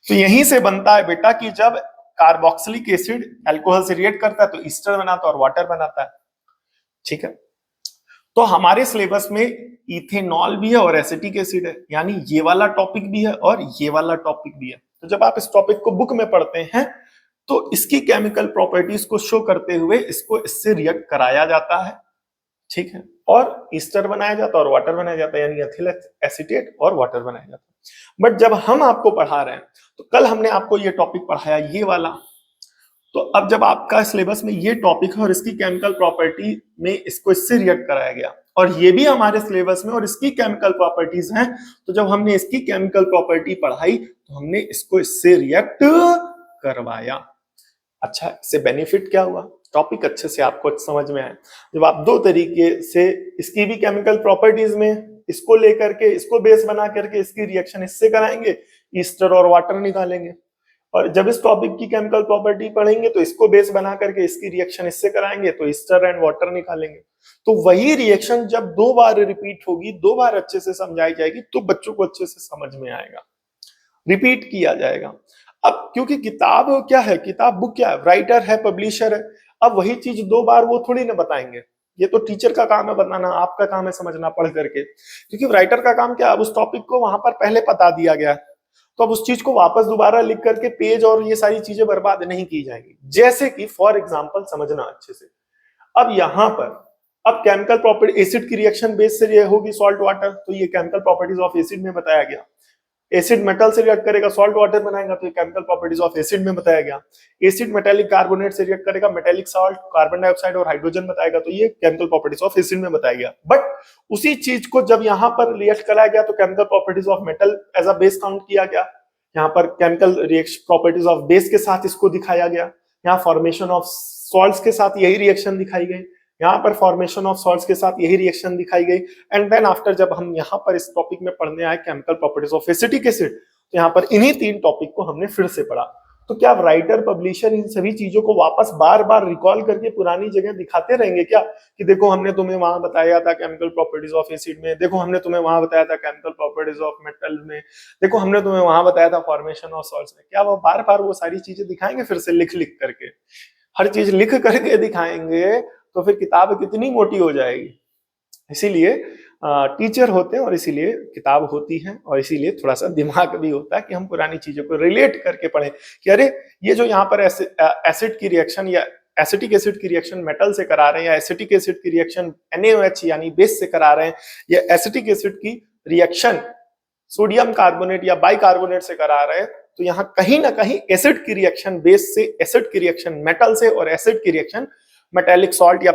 तो यहीं से बनता है बेटा कि जब कार्बोक्सिलिक एसिड अल्कोहल से रिएक्ट करता है तो ईस्टर बनाता है और वाटर बनाता है। ठीक है, तो हमारे सिलेबस में इथेनॉल भी है और एसिटिक एसिड है, यानी ये वाला टॉपिक भी है और ये वाला टॉपिक भी है। तो जब आप इस टॉपिक को बुक में पढ़ते हैं तो इसकी केमिकल प्रॉपर्टीज को शो करते हुए इसको इससे रिएक्ट कराया जाता है, ठीक है, और ईस्टर बनाया जाता है और वाटर बनाया जाता है, यानी एथिल एसीटेट और वाटर बनाया जाता है। बट जब हम आपको पढ़ा रहे हैं तो कल हमने आपको ये टॉपिक पढ़ाया ये वाला, तो अब जब आपका सिलेबस में ये टॉपिक है और इसकी केमिकल प्रॉपर्टी में इसको इससे रिएक्ट कराया गया और ये भी हमारे सिलेबस में और इसकी केमिकल प्रॉपर्टीज हैं, तो जब हमने इसकी केमिकल प्रॉपर्टी पढ़ाई तो हमने इसको इससे रिएक्ट करवाया। अच्छा, इससे बेनिफिट क्या हुआ? टॉपिक अच्छे से आपको समझ में आया जब आप दो तरीके से इसकी भी केमिकल प्रॉपर्टीज में इसको लेकर के इसको बेस बना करके इसकी रिएक्शन इससे कराएंगे, ईस्टर और वाटर निकालेंगे, और जब इस टॉपिक की केमिकल प्रॉपर्टी पढ़ेंगे तो इसको बेस बना करके इसकी रिएक्शन इससे कराएंगे तो ईस्टर एंड वाटर निकालेंगे। तो वही रिएक्शन जब दो बार रिपीट होगी, दो बार अच्छे से समझाई जाएगी तो बच्चों को अच्छे से समझ में आएगा, रिपीट किया जाएगा। अब क्योंकि किताब क्या है, किताब बुक क्या है, राइटर है, पब्लिशर है, अब वही चीज दो बार वो थोड़ी ना बताएंगे, ये तो टीचर का काम है बताना, आपका काम है समझना पढ़ करके। क्योंकि राइटर का काम क्या है, उस टॉपिक को वहां पर पहले बता दिया गया है, तो अब उस चीज को वापस दोबारा लिख करके पेज और ये सारी चीजें बर्बाद नहीं की जाएंगी। जैसे कि फॉर एग्जांपल समझना अच्छे से, अब यहां पर अब केमिकल प्रॉपर्टी एसिड की रिएक्शन बेस से होगी सॉल्ट वाटर, तो ये केमिकल प्रॉपर्टीज ऑफ एसिड में बताया गया। एसिड मेटल से रिएक्ट करेगा, सॉल्ट वाटर बनाएगा, तो ये केमिकल प्रॉपर्टीज ऑफ एसिड में बताया गया। एसिड मेटेलिक कार्बोनेट से रिएक्ट करेगा, मेटेलिक सॉल्ट, कार्बन डाइऑक्साइड और हाइड्रोजन बताएगा, तो ये केमिकल प्रॉपर्टीज ऑफ एसिड में बताया गया। बट उसी चीज को जब यहाँ पर रिएक्ट कराया गया तो chemical properties of metal as a base count किया गया, यहाँ पर chemical reaction properties of base के साथ इसको दिखाया गया, यहाँ फॉर्मेशन ऑफ सॉल्ट्स के साथ यही रिएक्शन दिखाई गई, यहाँ पर फॉर्मेशन ऑफ सॉल्ट्स के साथ यही रिएक्शन दिखाई गई। एंड देन आफ्टर जब हम यहाँ पर इस टॉपिक में पढ़ने आए chemical properties of acetic acid, तो यहाँ पर इन्हीं तीन टॉपिक को हमने फिर से पढ़ा। तो क्या राइटर पब्लिशर इन सभी चीजों को वापस बार बार रिकॉल करके पुरानी जगह दिखाते रहेंगे क्या, कि देखो हमने तुम्हें वहां बताया था केमिकल प्रॉपर्टीज ऑफ एसिड में, देखो हमने तुम्हें वहां बताया था केमिकल प्रॉपर्टीज ऑफ मेटल में, देखो हमने तुम्हें वहां बताया था फॉर्मेशन ऑफ सॉल्ट्स में? क्या वो बार बार वो सारी चीजें दिखाएंगे फिर से लिख लिख करके? हर चीज लिख करके दिखाएंगे तो फिर किताब कितनी मोटी हो जाएगी। इसीलिए टीचर होते हैं और इसीलिए किताब होती है, और इसीलिए थोड़ा सा दिमाग भी होता है कि हम पुरानी चीजों को रिलेट करके पढ़ें कि अरे ये जो यहाँ पर एसिड की रिएक्शन या एसिटिक एसिड की रिएक्शन मेटल से करा रहे हैं, या एसिटिक एसिड की रिएक्शन NaOH यानी बेस से करा रहे हैं, या एसिटिक एसिड की रिएक्शन सोडियम कार्बोनेट या बाइकार्बोनेट से करा रहे हैं, तो यहाँ कहीं ना कहीं एसिड की रिएक्शन बेस से, एसिड की रिएक्शन मेटल से, और एसिड की रिएक्शन मेटेलिक सॉल्ट या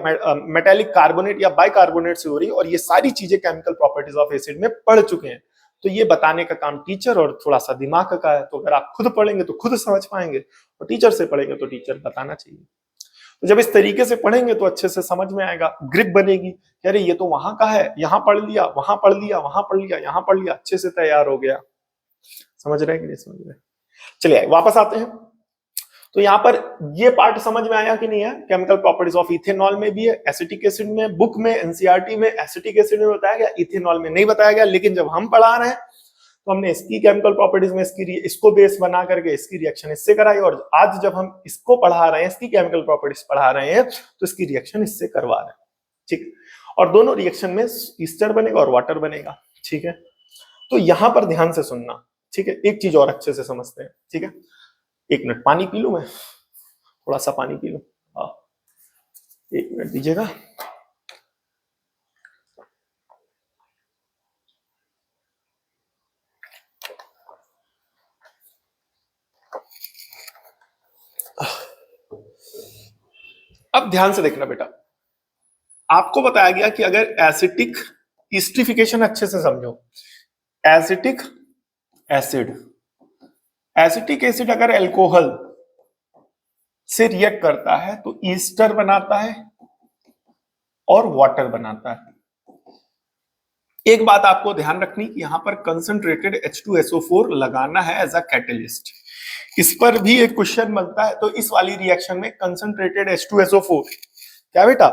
मेटेलिक कार्बोनेट या बाइकार्बोनेट से हो रही है, और ये सारी चीजें केमिकल प्रॉपर्टीज ऑफ एसिड में पढ़ चुके हैं। तो ये बताने का काम टीचर और थोड़ा सा दिमाग का है। तो अगर आप खुद पढ़ेंगे तो खुद समझ पाएंगे, और टीचर से पढ़ेंगे तो टीचर बताना चाहिए। तो जब इस तरीके से पढ़ेंगे तो अच्छे से समझ में आएगा, ग्रिप बनेगी, अरे ये तो वहां का है, यहाँ पढ़ लिया, वहां पढ़ लिया, वहां पढ़ लिया, यहाँ पढ़ लिया, अच्छे से तैयार हो गया। समझ रहे हैं कि नहीं समझ रहे? चलिए वापस आते हैं। तो यहाँ पर ये पार्ट समझ में आया कि नहीं है? केमिकल प्रॉपर्टीज ऑफ इथेनॉल में भी है, एसिटिक एसिड में, बुक में एनसीईआरटी में एसिटिक एसिड में बताया गया, इथेनॉल में नहीं बताया गया। लेकिन जब हम पढ़ा रहे हैं तो हमने इसकी केमिकल प्रॉपर्टीज में इसको बेस बना करके इसकी रिएक्शन इससे कराई, और आज जब हम इसको पढ़ा रहे हैं, इसकी केमिकल प्रॉपर्टीज पढ़ा रहे हैं, तो इसकी रिएक्शन इससे करवा रहे हैं, ठीक। और दोनों रिएक्शन में ईस्टर बनेगा और वाटर बनेगा, ठीक है। तो यहां पर ध्यान से सुनना, ठीक है। एक चीज और अच्छे से समझते हैं, ठीक है। एक मिनट पानी पी लूं मैं, थोड़ा सा पानी पी लूं। हाँ, एक मिनट दीजिएगा। अब ध्यान से देखना बेटा, आपको बताया गया कि अगर एसिटिक ईस्टिफिकेशन अच्छे से समझो, एसिटिक एसिड, एसिटिक एसिड अगर अल्कोहल से रिएक्ट करता है तो ईस्टर बनाता है और वाटर बनाता है। एक बात आपको ध्यान रखनी कि यहां पर कंसंट्रेटेड H2SO4 लगाना है एज अ कैटलिस्ट। इस पर भी एक क्वेश्चन बनता है। तो इस वाली रिएक्शन में कंसंट्रेटेड H2SO4 क्या बेटा,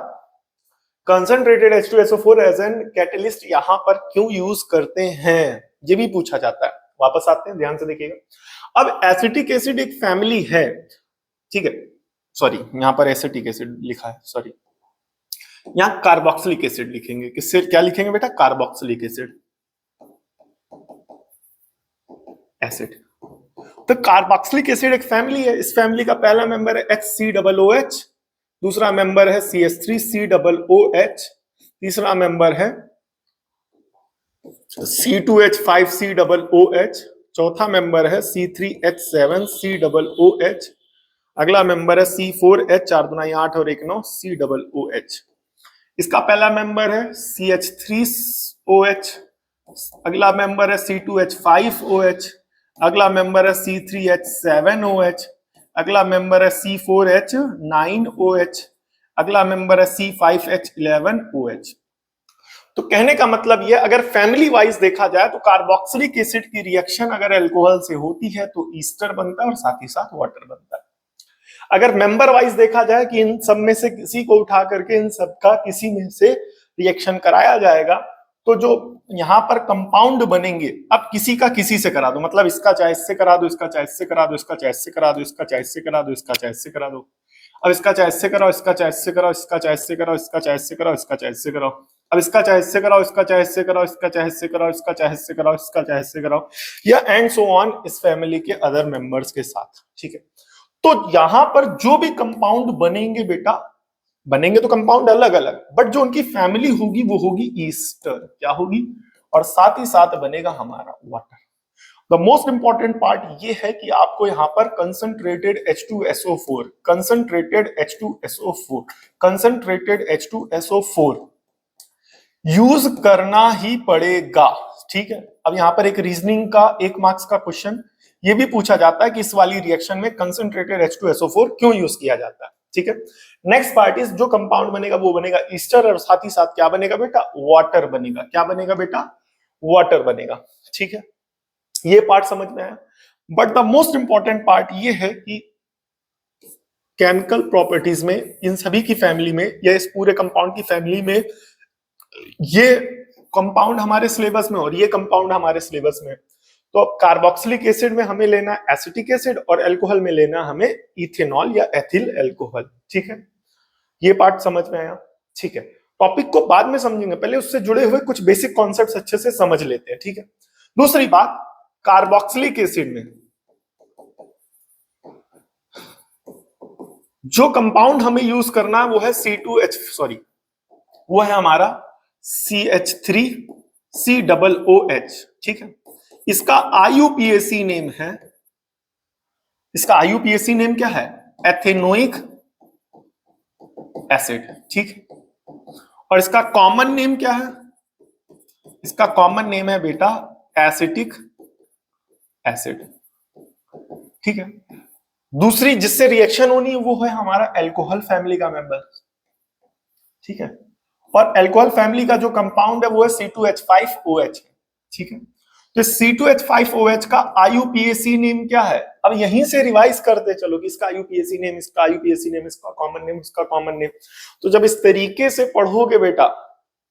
concentrated H2SO4 as an catalyst यहां पर क्यों यूज करते हैं, ये भी पूछा जाता है। वापस आते हैं, ध्यान से देखिएगा। अब एसिटिक एसिड एक फैमिली है, ठीक है। सॉरी, यहां पर एसिटिक एसिड लिखा है, सॉरी। यहां कार्बोक्सिलिक एसिड लिखेंगे, किससे क्या लिखेंगे बेटा? Carboxylic acid acid. तो कार्बोक्सिलिक एसिड एक फैमिली है, इस फैमिली का पहला मेंबर है HCOOH, दूसरा मेंबर है CH3COOH, तीसरा मेंबर है C2H5COOH, चौथा मेंबर है C3H7COOH, अगला मेंबर है C4H, 4 दूना 8 और 1 9 COOH। इसका पहला मेंबर है CH3OH, अगला मेंबर है C2H5OH, अगला मेंबर है C3H7OH, अगला मेंबर है C4H9OH, अगला मेंबर है C5H11OH। तो कहने का मतलब ये, अगर फैमिली वाइज देखा जाए तो कार्बोक्सिलिक एसिड की रिएक्शन अगर अल्कोहल से होती है तो ईस्टर बनता है और साथ ही साथ वाटर बनता है। अगर मेंबर वाइज देखा जाए कि इन सब में से किसी को उठा करके इन सब का किसी में से रिएक्शन कराया जाएगा, तो जो यहां पर कंपाउंड बनेंगे, अब किसी का किसी से करा दो, मतलब इसका चाहे इससे करा दो, इसका चाहे इससे करा दो, इसका चाहे इससे करा दो, इसका चाहे इससे करा दो, इसका चाहे इससे करा दो, अब इसका चाहे इससे कराओ, इसका चाहे इससे कराओ, इसका चाहे इससे कराओ, इसका चाहे इससे कराओ, इसका चाहे इससे कराओ, अब इसका चाहे इससे कराओ, इसका चाहे इससे कराओ, इसका चाहे इससे कराओ, इसका चाहे इससे कराओ, इसका चाहे इससे कराओ, या एंड सो ऑन इस फैमिली के अदर मेंबर्स के साथ। ठीक है, तो यहां पर जो भी कंपाउंड बनेंगे बेटा, बनेंगे तो कंपाउंड अलग अलग, बट जो उनकी फैमिली होगी वो होगी ईस्टर। क्या होगी? और साथ ही साथ बनेगा हमारा water. The most important part ये है कि आपको यहां पर concentrated H2SO4, concentrated H2SO4, concentrated H2SO4 use करना ही पड़ेगा। ठीक है, अब यहां पर एक रीजनिंग का 1 मार्क्स का क्वेश्चन ये भी पूछा जाता है कि इस वाली रिएक्शन में कंसंट्रेटेड H2SO4 क्यों यूज किया जाता है। ठीक है, नेक्स्ट पार्ट इज, जो कंपाउंड बनेगा वो बनेगा ईस्टर और साथ ही साथ क्या बनेगा बेटा? वाटर बनेगा। क्या बनेगा बेटा? वाटर बनेगा। ठीक है, ये पार्ट समझ में आया। But the most important part ये है कि केमिकल प्रॉपर्टीज में इन सभी की फैमिली में या इस पूरे कंपाउंड की फैमिली में ये कंपाउंड हमारे सिलेबस में और ये कंपाउंड हमारे सिलेबस में, तो कार्बोक्सिलिक एसिड में हमें लेना एसिटिक एसिड और अल्कोहल में लेना हमें इथेनॉल या एथिल अल्कोहल। ठीक है, ये पार्ट समझ में आया। ठीक है, टॉपिक को बाद में समझेंगे, पहले उससे जुड़े हुए कुछ बेसिक कॉन्सेप्ट्स अच्छे से समझ लेते हैं। ठीक है, दूसरी बात, कार्बोक्सिलिक एसिड में जो कंपाउंड हमें यूज करना है वो है वो है हमारा CH3COOH। ठीक है, इसका IUPAC नेम है, इसका IUPAC नेम क्या है? Ethanoic acid. ठीक, और इसका कॉमन नेम क्या है? इसका कॉमन नेम है बेटा एसिटिक एसिड। ठीक है, दूसरी जिससे रिएक्शन होनी है वो है हमारा अल्कोहल फैमिली का मेंबर। ठीक है, और अल्कोहल फैमिली का जो कंपाउंड है वो है C2H5OH। ठीक है, तो C2H5OH का IUPAC नेम क्या है? अब यहीं से रिवाइज करते चलो कि इसका IUPAC नेम, इसका IUPAC नेम, इसका कॉमन नेम, इसका कॉमन नेम। तो जब इस तरीके से पढ़ोगे बेटा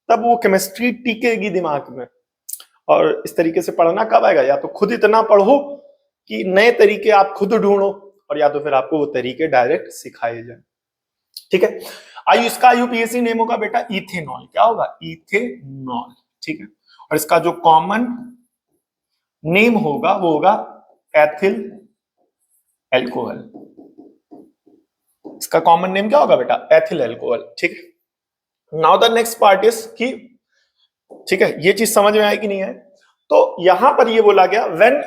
तब वो केमिस्ट्री टिकेगी दिमाग में। और इस तरीके से पढ़ना कब आएगा? या तो खुद इतना पढ़ो कि नए तरीके आप खुद ढूंढो, और या तो फिर आपको वो तरीके डायरेक्ट सिखाए जाए। ठीक है, इसका IUPAC नेम होगा बेटा इथेनॉल। क्या होगा? इथेनॉल। ठीक है, और इसका जो कॉमन नेम होगा वो होगा एथिल अल्कोहल। इसका कॉमन नेम क्या होगा बेटा? Ethyl alcohol. ठीक है, now the next part is कि, ठीक है, ये चीज समझ में आई कि नहीं है? तो यहां पर ये बोला गया व्हेन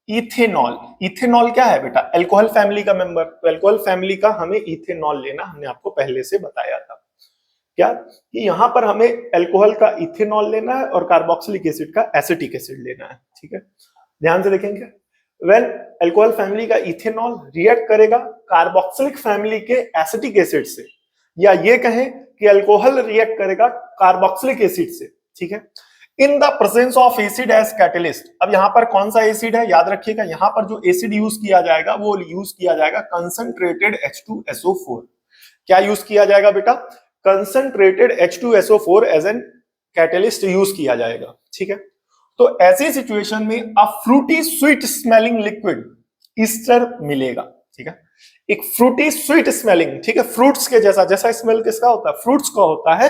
इथेनॉल, इथेनॉल क्या है बेटा? अल्कोहल फैमिली का मेंबर। तो अल्कोहल फैमिली का हमें इथेनॉल लेना, हमने आपको पहले से बताया था क्या कि यहां पर हमें अल्कोहल का इथेनॉल लेना है और कार्बोक्सिलिक एसिड का एसिटिक एसिड लेना है। ठीक है, ध्यान से देखेंगे। वेल, अल्कोहल फैमिली का इथेनॉल रिएक्ट करेगा कार्बोक्सिलिक फैमिली के एसिटिक एसिड से, या ये कहें कि अल्कोहल रिएक्ट करेगा कार्बोक्सिलिक एसिड से। ठीक है, in the presence of acid as catalyst. अब यहां पर कौन सा एसिड है याद रखिएगा, यहां पर जो एसिड यूज किया जाएगा वो यूज किया जाएगा कंसंट्रेटेड H2SO4। क्या यूज किया जाएगा बेटा? Concentrated H2SO4 as an catalyst use किया जाएगा। ठीक है, तो ऐसी सिचुएशन में a fruity sweet smelling liquid ester मिलेगा। ठीक है। एक फ्रूटी स्वीट स्मेलिंग, ठीक है, फ्रूट्स के जैसा, जैसा स्मेल किसका होता है, फ्रूट्स का होता है,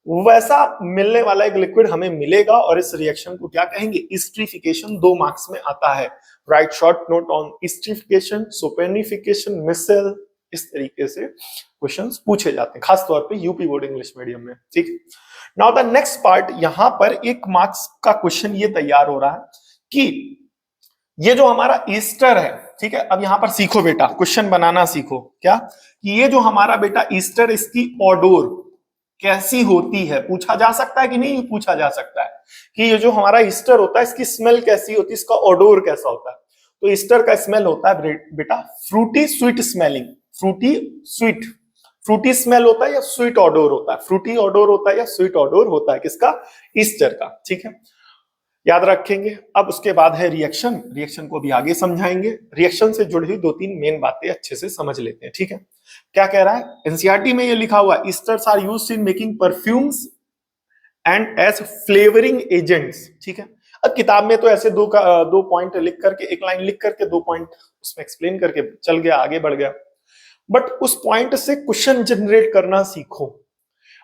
वैसा मिलने वाला एक लिक्विड हमें मिलेगा और इस रिएक्शन को क्या कहेंगे, एस्टरिफिकेशन। 2 मार्क्स में आता है। Write short note on esterification, saponification, micelle, इस तरीके से क्वेश्चंस पूछे जाते हैं, खासतौर पे यूपी बोर्ड इंग्लिश मीडियम में, ठीक है। नाउ द नेक्स्ट पार्ट, यहां पर 1 मार्क्स का क्वेश्चन ये तैयार हो रहा है कि ये जो हमारा ईस्टर है, ठीक है, अब यहां पर सीखो बेटा, क्वेश्चन बनाना सीखो, क्या कि ये जो हमारा बेटा ईस्टर, इसकी ऑडोर कैसी होती है, पूछा जा सकता है कि नहीं पूछा जा सकता है कि ये जो हमारा ईस्टर होता है इसकी स्मेल कैसी होती है, इसका ऑडोर कैसा होता है। तो ईस्टर का स्मेल होता है बेटा fruity sweet smelling, fruity sweet, fruity smell होता है या स्वीट ऑडोर होता है, फ्रूटी ऑडोर होता है या स्वीट ऑडोर होता है, किसका, ईस्टर का, ठीक है, याद रखेंगे। अब उसके बाद है रिएक्शन, रिएक्शन को भी आगे समझाएंगे। रिएक्शन से जुड़ी हुई 2-3 मेन बातें अच्छे से समझ लेते हैं, ठीक है। क्या कह रहा है, एनसीईआरटी में ये लिखा हुआ है, esters are used in making perfumes and as flavouring agents, ठीक है। अब किताब में तो ऐसे दो पॉइंट लिख करके, एक लाइन लिख करके 2 पॉइंट उसमें एक्सप्लेन करके चल गया, आगे बढ़ गया, बट उस पॉइंट से क्वेश्चन जनरेट करना सीखो।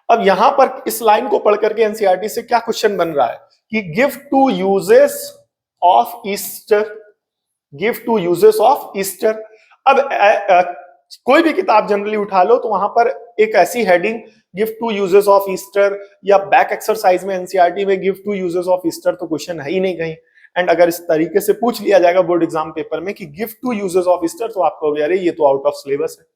अब यहां पर इस लाइन को पढ़ करके एनसीईआरटी से क्या क्वेश्चन बन रहा है कि give two uses of ester, give two uses of ester. अब कोई भी किताब जनरली उठा लो तो वहां पर एक ऐसी heading give two uses of ester, या बैक एक्सरसाइज में एनसीईआरटी में give two uses of ester, तो क्वेश्चन है ही नहीं कहीं। एंड अगर इस तरीके से पूछ लिया जाएगा बोर्ड एग्जाम पेपर में कि give two uses of ester, तो आपको अरे ये तो आउट ऑफ सिलेबस है।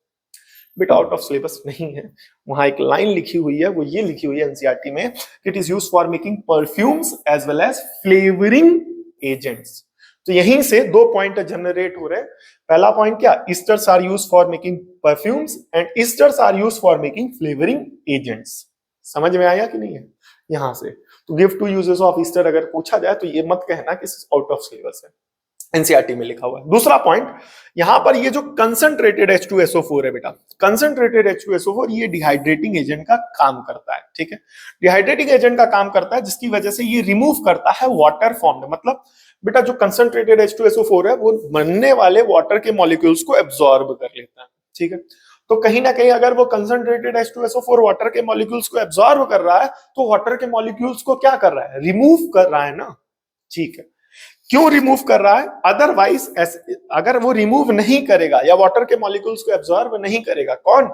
बेटा आउट ऑफ सिलेबस नहीं है, वहां एक लाइन लिखी हुई है, वो ये लिखी हुई है एनसीईआरटी में, it is used for making perfumes as well as flavouring agents. तो यहीं से 2 पॉइंट जनरेट हो रहे हैं। पहला पॉइंट क्या, esters are used for making perfumes and esters are used for making flavouring agents. समझ में आया कि नहीं है, यहां से। तो give two uses of ester अगर पूछा जाए तो ये मत कहना कि आउट ऑफ सिलेबस है, एनसीईआरटी में लिखा हुआ है। दूसरा पॉइंट, यहां पर ये जो कंसंट्रेटेड H2SO4 है बेटा, कंसंट्रेटेड H2SO4 ये डिहाइड्रेटिंग एजेंट का काम करता है, ठीक है। डिहाइड्रेटिंग एजेंट का काम करता है जिसकी वजह से ये रिमूव करता है वाटर फॉर्म में, मतलब बेटा जो कंसंट्रेटेड H2SO4 है वो बनने वाले वाटर के मॉलिक्यूल्स को एब्जॉर्ब कर लेता है, ठीक है। तो कहीं ना कहीं अगर वो कंसंट्रेटेड H2SO4 वाटर के मॉलिक्यूल्स को एब्जॉर्ब कर रहा है तो वाटर के मॉलिक्यूल्स को क्या कर रहा है, रिमूव कर रहा है ना, ठीक है। क्यों रिमूव कर रहा है, अदरवाइज अगर वो रिमूव नहीं करेगा या वाटर के मॉलिक्यूल्स को एब्जॉर्ब नहीं करेगा, कौन,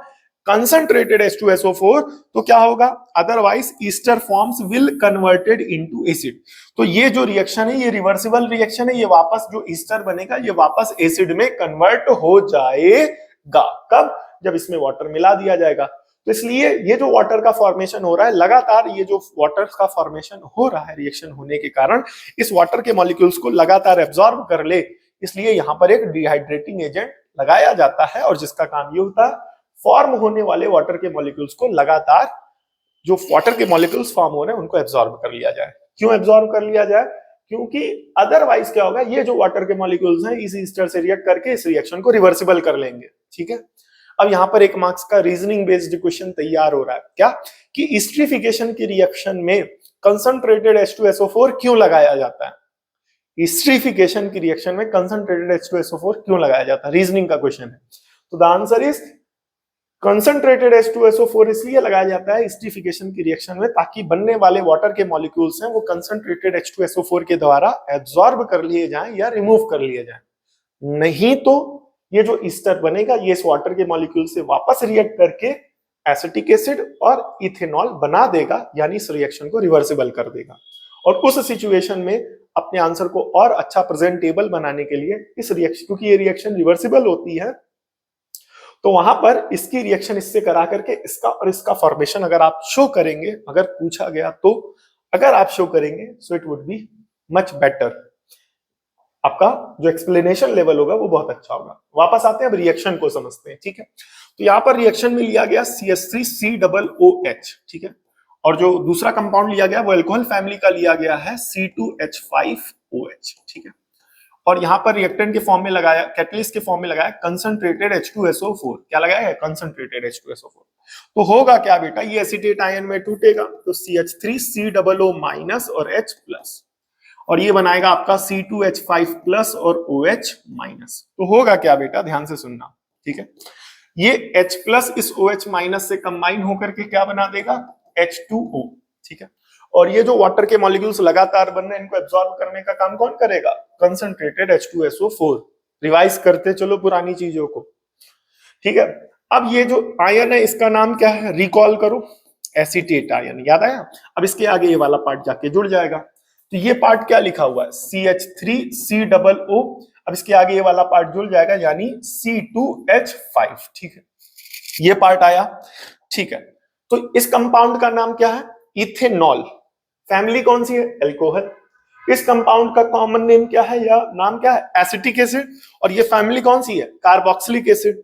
कंसंट्रेटेड H2SO4, तो क्या होगा, otherwise Easter forms will converted into acid. तो ये जो रिएक्शन है ये रिवर्सिबल रिएक्शन है, ये वापस जो ईस्टर बनेगा ये वापस एसिड में कन्वर्ट हो जाएगा। कब, जब इसमें वाटर मिला दिया जाएगा। तो इसलिए ये जो वाटर का फॉर्मेशन हो रहा है लगातार, ये जो वाटर का फॉर्मेशन हो रहा है रिएक्शन होने के कारण इस वाटर के मॉलिक्यूल्स को लगातार एब्जॉर्ब कर ले, इसलिए यहां पर एक डिहाइड्रेटिंग एजेंट लगाया जाता है और जिसका काम ये होता है फॉर्म होने वाले वाटर के मॉलिक्यूल्स को लगातार, जो वाटर के मॉलिक्यूल्स फॉर्म हो रहे हैं उनको एब्जॉर्ब कर लिया जाए। क्यों एब्जॉर्ब कर लिया जाए, क्योंकि अदरवाइज क्या होगा, ये जो वाटर के मॉलिक्यूल्स हैं इस ईस्टर से रिएक्ट करके इस रिएक्शन को रिवर्सिबल कर लेंगे, ठीक है। अब यहां पर 1 मार्क्स का रीजनिंग बेस्ड क्वेश्चन तैयार हो रहा है, क्या कि एस्टरिफिकेशन की रिएक्शन में कंसंट्रेटेड H2SO4 क्यों लगाया जाता है, एस्टरिफिकेशन की रिएक्शन में कंसंट्रेटेड H2SO4 क्यों लगाया जाता है, रीजनिंग का क्वेश्चन है। तो the answer is concentrated H2SO4 इसलिए लगाया जाता है एस्टरिफिकेशन की रिएक्शन में ताकि बनने वाले वाटर के मॉलिक्यूल्स हैं वो कंसंट्रेटेड H2SO4 के द्वारा एब्जॉर्ब कर लिए जाएं या रिमूव कर लिए जाएं, नहीं तो ये जो ईस्टर बनेगा ये इस वाटर के मॉलिक्यूल से वापस रिएक्ट करके एसिटिक एसिड और इथेनॉल बना देगा, यानी इस रिएक्शन को रिवर्सिबल कर देगा। और उस सिचुएशन में अपने आंसर को और अच्छा प्रेजेंटेबल बनाने के लिए इस रिएक्शन, क्योंकि ये रिएक्शन रिवर्सिबल होती है, तो वहां पर इसकी रिएक्शन इससे करा करके इसका और इसका फॉर्मेशन अगर आप शो करेंगे, अगर पूछा गया तो अगर आप शो करेंगे so it would be much better, आपका जो एक्सप्लेनेशन लेवल होगा वो बहुत अच्छा होगा। वापस आते हैं अब रिएक्शन को समझते हैं, ठीक है। तो यहां पर रिएक्शन में लिया गया CH3COOH, ठीक है, और जो दूसरा कंपाउंड लिया गया वो अल्कोहल फैमिली का लिया गया है C2H5OH, ठीक है। और यहां पर रिएक्टेंट के फॉर्म में लगाया, कैटलिस्ट के फॉर्म में लगाया कंसंट्रेटेड H2SO4, क्या लगाया है, कंसंट्रेटेड H2SO4। तो होगा क्या बेटा, ये एसीटेट आयन में टूटेगा तो CH3COO- और H+, और ये बनाएगा आपका C2H5 प्लस और OH माइनस। तो होगा क्या बेटा, ध्यान से सुनना, ठीक है। ये H प्लस इस OH माइनस से कंबाइन होकर के क्या बना देगा, H2O, ठीक है। और ये जो वाटर के मॉलिक्यूल्स लगातार बन रहे हैं, इनको एब्सॉर्ब करने का काम कौन करेगा, कंसंट्रेटेड H2SO4। रिवाइज करते चलो पुरानी चीजों को, ठीक है। अब ये जो आयन है इसका नाम क्या है, रिकॉल करो, एसीटेट आयन, याद आया। अब इसके आगे ये वाला पार्ट जाके जुड़ जाएगा, तो ये पार्ट क्या लिखा हुआ है, CH3COO। अब इसके आगे ये वाला पार्ट जुड़ जाएगा, यानी C2H5, ठीक है। ये पार्ट आया, ठीक है। तो इस कंपाउंड का नाम क्या है, इथेनॉल। फैमिली कौन सी है, एल्कोहल। इस कंपाउंड का कॉमन नेम क्या है या नाम क्या है, एसिटिक एसिड। और ये फैमिली कौन सी है, कार्बोक्सिलिक एसिड,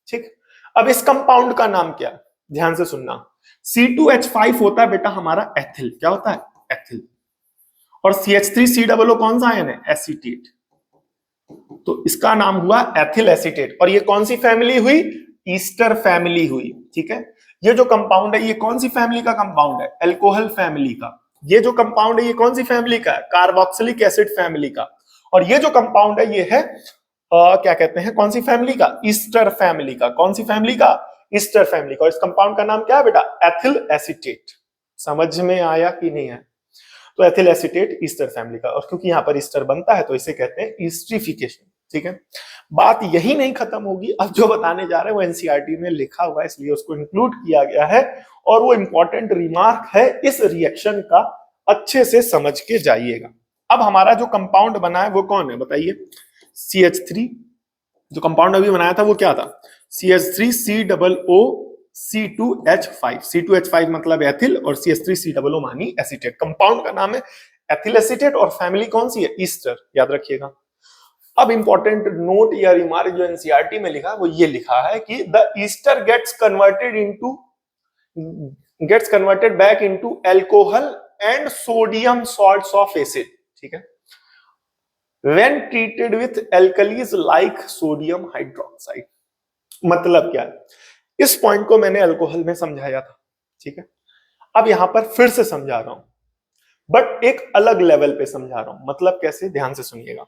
ठीक। अब इस कंपाउंड का नाम क्या है, ध्यान से सुनना। C2H5 होता है बेटा हमारा एथिल, क्या होता है, एथिल। और CH3COO कौन सा आयन है, एसीटेट। तो इसका नाम हुआ एथिल एसीटेट। और ये कौन सी फैमिली हुई, ईस्टर फैमिली हुई, ठीक है। ये जो कंपाउंड है ये कौन सी फैमिली का कंपाउंड है, एल्कोहल फैमिली का। ये जो कंपाउंड है ये कौन सी फैमिली का है, कार्बोक्सिलिक एसिड फैमिली का। और ये जो कंपाउंड है ये है क्या कहते हैं, कौन सी फैमिली का, ईस्टर फैमिली का। कौन सी फैमिली का, ईस्टर फैमिली का। और इस कंपाउंड का नाम क्या है बेटा, एथिल एसीटेट। समझ में आया कि नहीं है। तो एथिल एसीटेट ईस्टर फैमिली का, और क्योंकि यहाँ पर ईस्टर बनता है तो इसे कहते हैं ईस्ट्रिफिकेशन, ठीक है। बात यही नहीं खत्म होगी, अब जो बताने जा रहे हैं वो एनसीईआरटी में लिखा हुआ है इसलिए उसको इंक्लूड किया गया है। और वो इंपॉर्टेंट रिमार्क है, इस रिएक्शन का अच्छे से समझ के जाइएगा। अब हमारा जो कंपाउंड बना है वो कौन है बताइए, CH3। जो कंपाउंड अभी बनाया था वो क्या था, CH3COO C2H5। C2H5 मतलब एथिल और CH3COO मानी एसीटेट। कंपाउंड का नाम है एथिल एसीटेट और फैमिली कौन सी है, ईस्टर, याद रखिएगा। अब इंपॉर्टेंट नोट या रिमार्क जो एनसीईआरटी में लिखा वो ये लिखा है कि the ester gets converted back into alcohol and sodium salts of acid, ठीक है, when treated with alkalis like sodium hydroxide. मतलब क्या है, इस पॉइंट को मैंने अल्कोहल में समझाया था, ठीक है। अब यहां पर फिर से समझा रहा हूं, बट एक अलग लेवल पे समझा रहा हूं। मतलब कैसे, ध्यान से सुनिएगा।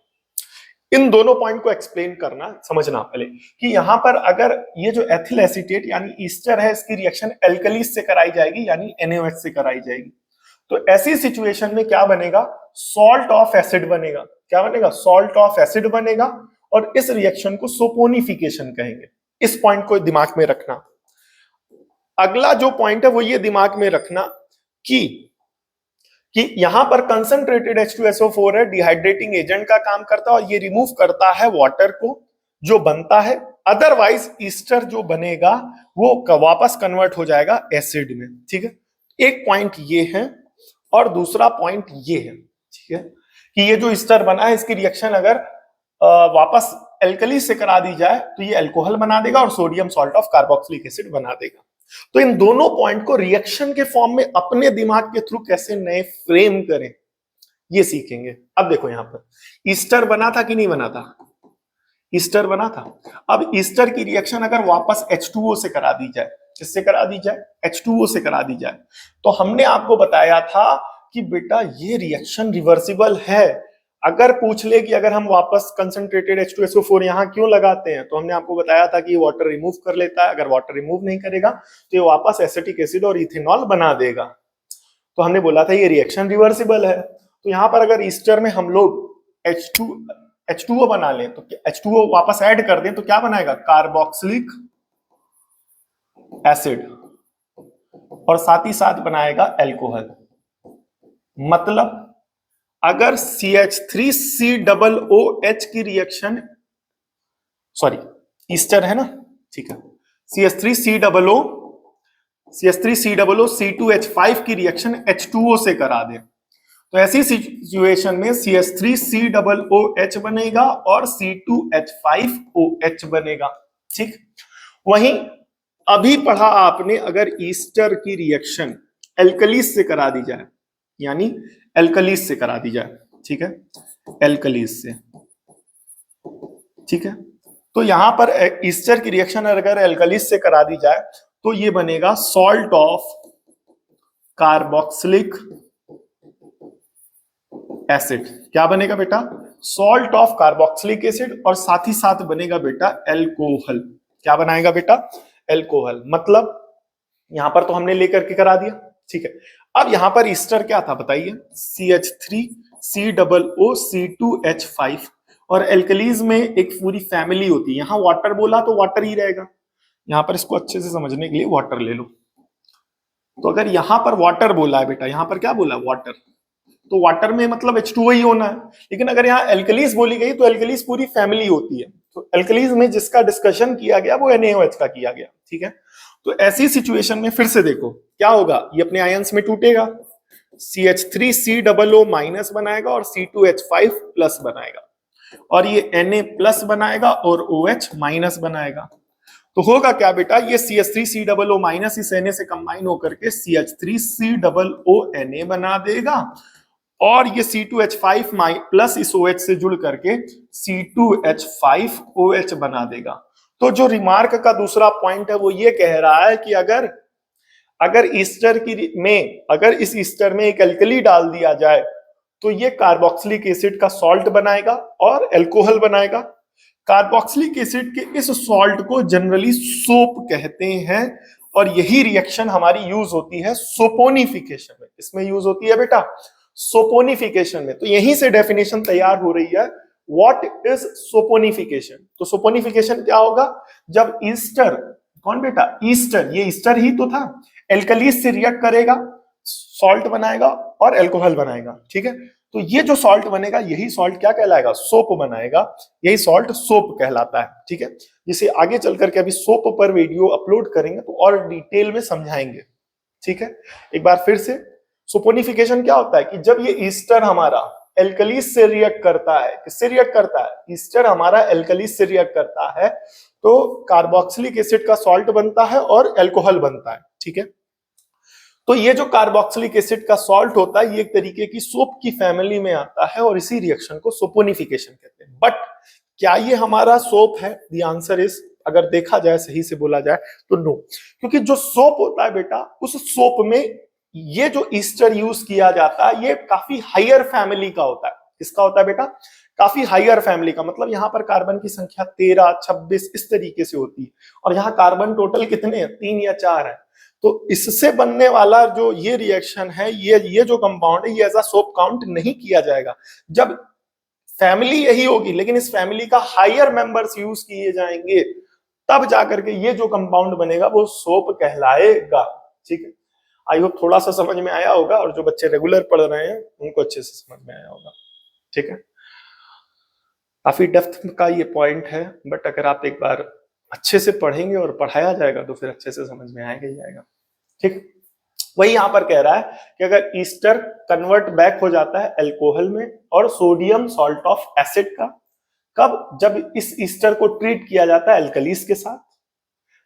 इन दोनों पॉइंट को एक्सप्लेन करना, समझना पहले कि यहां पर अगर ये जो एथिल एसीटेट यानी ईस्टर है, इसकी रिएक्शन एल्कलीज से कराई जाएगी यानी NaOH से कराई जाएगी, तो ऐसी सिचुएशन में क्या बनेगा, सॉल्ट ऑफ एसिड बनेगा। क्या बनेगा, सॉल्ट ऑफ एसिड बनेगा। और इस रिएक्शन को सोपोनिफिकेशन कहेंगे। इस पॉइंट को दिमाग में रखना। अगला जो पॉइंट है वो ये दिमाग में रखना कि यहां पर कंसंट्रेटेड H2SO4 है, डिहाइड्रेटिंग एजेंट का काम करता है और ये रिमूव करता है वाटर को जो बनता है। अदरवाइज ईस्टर जो बनेगा वो वापस कन्वर्ट हो जाएगा एसिड में, ठीक है। एक पॉइंट ये है और दूसरा पॉइंट ये है, ठीक है, कि ये जो ईस्टर बना है इसकी रिएक्शन अगर वापस एल्कली से करा दी जाए तो ये अल्कोहल बना देगा और sodium salt of carboxylic acid बना देगा। तो इन दोनों पॉइंट को रिएक्शन के फॉर्म में अपने दिमाग के थ्रू कैसे नए फ्रेम करें ये सीखेंगे। अब देखो यहां पर ईस्टर बना था कि नहीं बना था, ईस्टर बना था। अब ईस्टर की रिएक्शन अगर वापस H2O से करा दी जाए, किससे करा दी जाए, H2O से करा दी जाए, तो हमने आपको बताया था कि बेटा ये रिएक्शन रिवर्सिबल है। अगर पूछ ले कि अगर हम वापस कंसंट्रेटेड H2SO4 यहां क्यों लगाते हैं, तो हमने आपको बताया था कि ये वाटर रिमूव कर लेता है। अगर वाटर रिमूव नहीं करेगा तो ये वापस एसिटिक एसिड और इथेनॉल बना देगा। तो हमने बोला था ये रिएक्शन रिवर्सिबल है। तो यहां पर अगर ईस्टर में हम लोग H2O बना लें तो H2O वापस ऐड कर दें तो क्या बनाएगा, कार्बोक्सिलिक एसिड, और साथ ही साथ बनाएगा अल्कोहल। मतलब अगर CH3COOH की रिएक्शन, सॉरी ईस्टर है ना, ठीक है, CH3COO C2H5 की रिएक्शन H2O से करा दे तो ऐसी सिचुएशन में CH3COOH बनेगा और C2H5OH बनेगा, ठीक। वहीं अभी पढ़ा आपने, अगर ईस्टर की रिएक्शन एल्कलीज से करा दी जाए, यानी एल्कलीज से करा दी जाए, ठीक है, एल्कलीज से, ठीक है, तो यहां पर ईस्टर की रिएक्शन अगर एल्कलीज से करा दी जाए तो ये बनेगा सॉल्ट ऑफ कार्बोक्सिलिक एसिड, क्या बनेगा बेटा, सॉल्ट ऑफ कार्बोक्सिलिक एसिड, और साथ ही साथ बनेगा बेटा एल्कोहल। क्या बनाएगा बेटा, एल्कोहल। मतलब यहां पर तो हमने लेकर के करा दिया, ठीक है। अब यहां पर ईस्टर क्या था बताइए, CH3COO C2H5, और एल्कलीज में एक पूरी फैमिली होती है। यहां वाटर बोला तो वाटर ही रहेगा, यहां पर इसको अच्छे से समझने के लिए वाटर ले लो। तो अगर यहां पर वाटर बोला है बेटा, यहां पर क्या बोला, वाटर, तो वाटर में मतलब H2O ही होना है। लेकिन अगर यहाँ एल्कलीज बोली गई तो एल्कलीज पूरी फैमिली होती है। तो एल्कलीज में जिसका डिस्कशन किया गया वो NaOH का किया गया, ठीक है। तो ऐसी सिचुएशन में फिर से देखो क्या होगा, ये अपने आयंस में टूटेगा, CH3COO माइनस बनाएगा और C2H5 प्लस बनाएगा, और ये Na प्लस बनाएगा और OH माइनस बनाएगा। तो होगा क्या बेटा, ये CH3COO माइनस इस Na से कंबाइन होकर के CH3COO Na बना देगा, और ये C2H5 प्लस इस OH से जुड़ करके C2H5OH बना देगा। तो जो रिमार्क का दूसरा पॉइंट है वो ये कह रहा है कि अगर ईस्टर की में अगर इस ईस्टर में एक एल्कली डाल दिया जाए तो ये कार्बोक्सिलिक एसिड का सॉल्ट बनाएगा और एल्कोहल बनाएगा। कार्बोक्सिलिक एसिड के इस सॉल्ट को जनरली सोप कहते हैं, और यही रिएक्शन हमारी यूज होती है सोपोनिफिकेशन में। इसमें यूज होती है बेटा सोपोनिफिकेशन में। तो यहीं से डेफिनेशन तैयार हो रही है, व्हाट इज सोपोनिफिकेशन। तो सोपोनिफिकेशन क्या होगा, जब ईस्टर, कौन बेटा, ईस्टर, ये ईस्टर ही तो था, एल्कलीज से रिएक्ट करेगा, सॉल्ट बनाएगा और एल्कोहल बनाएगा, ठीक है। तो ये जो सॉल्ट बनेगा यही सॉल्ट क्या कहलाएगा, सोप बनाएगा, यही सॉल्ट सोप कहलाता है, ठीक है। जिसे आगे चल करके अभी सोप पर वीडियो अपलोड करेंगे तो और डिटेल में समझाएंगे, ठीक है। एक बार फिर से, सोपोनिफिकेशन क्या होता है कि जब ये ईस्टर हमारा एल्कलीज से रिएक्ट करता है, किससे रिएक्ट करता है, ईस्टर हमारा एल्कलीज से रिएक्ट करता है, तो कार्बोक्सिलिक एसिड का सॉल्ट बनता है और एल्कोहल बनता है, ठीक है। तो ये जो कार्बोक्सिलिक एसिड का सॉल्ट होता है ये एक तरीके की सोप की फैमिली में आता है, और इसी रिएक्शन को सोपोनिफिकेशन कहते हैं। बट क्या ये हमारा सोप है, द आंसर इज, अगर देखा जाए सही से बोला जाए तो नो। क्योंकि जो सोप होता है बेटा, उस सोप में ये जो ईस्टर यूज किया जाता है ये काफी हायर फैमिली का होता है। किसका होता है बेटा, काफी हायर फैमिली का। मतलब यहाँ पर कार्बन की संख्या 13, 26 इस तरीके से होती है, और यहाँ कार्बन टोटल कितने हैं, 3 या 4 है। तो इससे बनने वाला जो ये रिएक्शन है, ये जो कंपाउंड है, ये एज अ सोप काउंट नहीं किया जाएगा। जब फैमिली यही होगी लेकिन इस फैमिली का हायर मेंबर्स यूज किए जाएंगे, तब जाकर के ये जो कंपाउंड बनेगा वो सोप कहलाएगा, ठीक है। आई होप थोड़ा सा समझ में आया होगा, और जो बच्चे रेगुलर पढ़ रहे हैं उनको अच्छे से समझ में आया होगा, ठीक है। काफी डेप्थ का ये पॉइंट है, बट अगर आप एक बार अच्छे से पढ़ेंगे और पढ़ाया जाएगा तो फिर अच्छे से समझ में आएगा ही आएगा, ठीक। वही यहां पर कह रहा है कि अगर ईस्टर कन्वर्ट बैक हो जाता है एल्कोहल में और सोडियम सॉल्ट ऑफ एसिड का, कब, जब इस ईस्टर को ट्रीट किया जाता है एल्कलीज के साथ,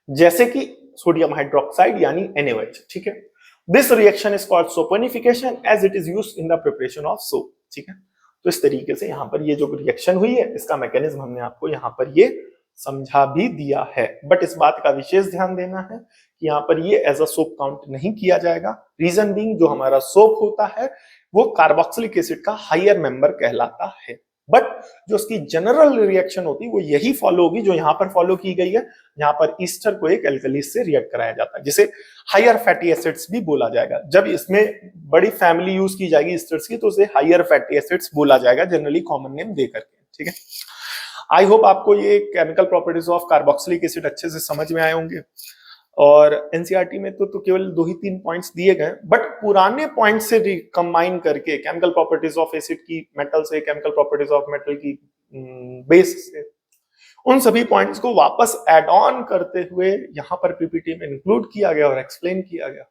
जैसे कि सोडियम हाइड्रोक्साइड यानी NaOH, ठीक है। This reaction is called saponification as it is used in the preparation of soap, ठीक है। तो इस तरीके से यहां पर ये जो रिएक्शन हुई है इसका मैकेनिज्म हमने आपको यहां पर ये समझा भी दिया है। बट इस बात का विशेष ध्यान देना है कि यहाँ पर ये एज अ सोप काउंट नहीं किया जाएगा। रीजन बीइंग, जो हमारा सोप होता है वो कार्बोक्सिलिक एसिड का हायर मेंबर कहलाता है। बट जो उसकी जनरल रिएक्शन होती है वो यही फॉलो होगी जो यहाँ पर फॉलो की गई है। यहाँ पर ईस्टर को एक एल्कलीज से रिएक्ट कराया जाता है, जिसे हायर फैटी एसिड्स भी बोला जाएगा। जब इसमें बड़ी फैमिली यूज की जाएगी ईस्टर्स की तो उसे हायर फैटी एसिड्स बोला जाएगा, जनरली कॉमन नेम दे करके, ठीक है। आई होप आपको ये chemical properties of carboxylic acid अच्छे से समझ में आए होंगे। और एनसीईआरटी में तो केवल 2 ही 3 पॉइंट्स दिए गए, बट पुराने पॉइंट से कंबाइन करके केमिकल प्रॉपर्टीज ऑफ एसिड की मेटल से, केमिकल प्रॉपर्टीज ऑफ मेटल की बेस से, उन सभी पॉइंट्स को वापस ऐड ऑन करते हुए यहाँ पर पीपीटी में इंक्लूड किया गया और एक्सप्लेन किया गया,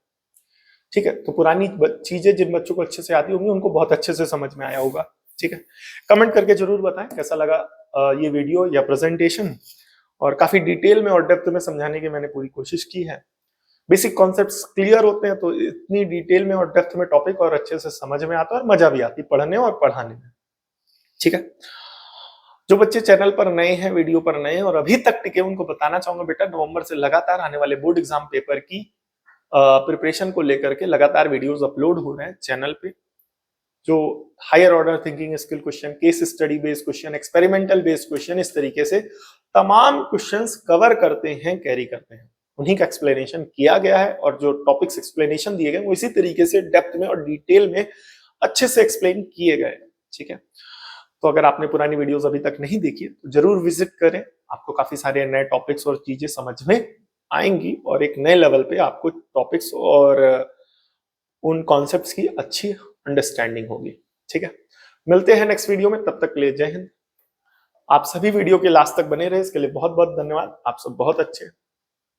ठीक है। तो पुरानी चीजें जिन बच्चों को अच्छे से आती होंगी उनको बहुत अच्छे से समझ में आया होगा, ठीक है। कमेंट करके जरूर बताएं कैसा लगा ये वीडियो या प्रेजेंटेशन, और काफी डिटेल में और डेप्थ में समझाने की मैंने पूरी कोशिश की है। बेसिक कॉन्सेप्ट्स क्लियर होते हैं तो इतनी डिटेल में और डेप्थ में टॉपिक और अच्छे से समझ में आता है और मजा भी आती पढ़ने और पढ़ाने में, ठीक है। जो बच्चे चैनल पर नए हैं, वीडियो पर नए हैं और अभी तक टिके, उनको बताना चाहूंगा बेटा, नवंबर से लगातार आने वाले बोर्ड एग्जाम पेपर की प्रिपरेशन को लेकर के लगातार वीडियोस अपलोड हो रहे हैं चैनल पे। जो higher order thinking skill question, case study based question, experimental based question, इस तरीके से तमाम क्वेश्चंस कवर करते हैं, कैरी करते हैं। उन्हीं का एक्सप्लेनेशन किया गया है और जो टॉपिक्स एक्सप्लेनेशन दिए गए वो इसी तरीके से डेप्थ में और डिटेल में अच्छे से एक्सप्लेन किए गए। ठीक है, तो अगर आपने पुरानी वीडियोस अभी तक नहीं देखी तो जरूर विजिट करें, आपको काफी सारे नए टॉपिक्स और चीजें समझ में आएंगी और एक नए लेवल पे आपको टॉपिक्स और उन कॉन्सेप्ट्स की अच्छी अंडरस्टैंडिंग होगी। ठीक है, मिलते हैं नेक्स्ट वीडियो में, तब तक के लिए जय हिंद। आप सभी वीडियो के लास्ट तक बने रहे, इसके लिए बहुत बहुत धन्यवाद। आप सब बहुत अच्छे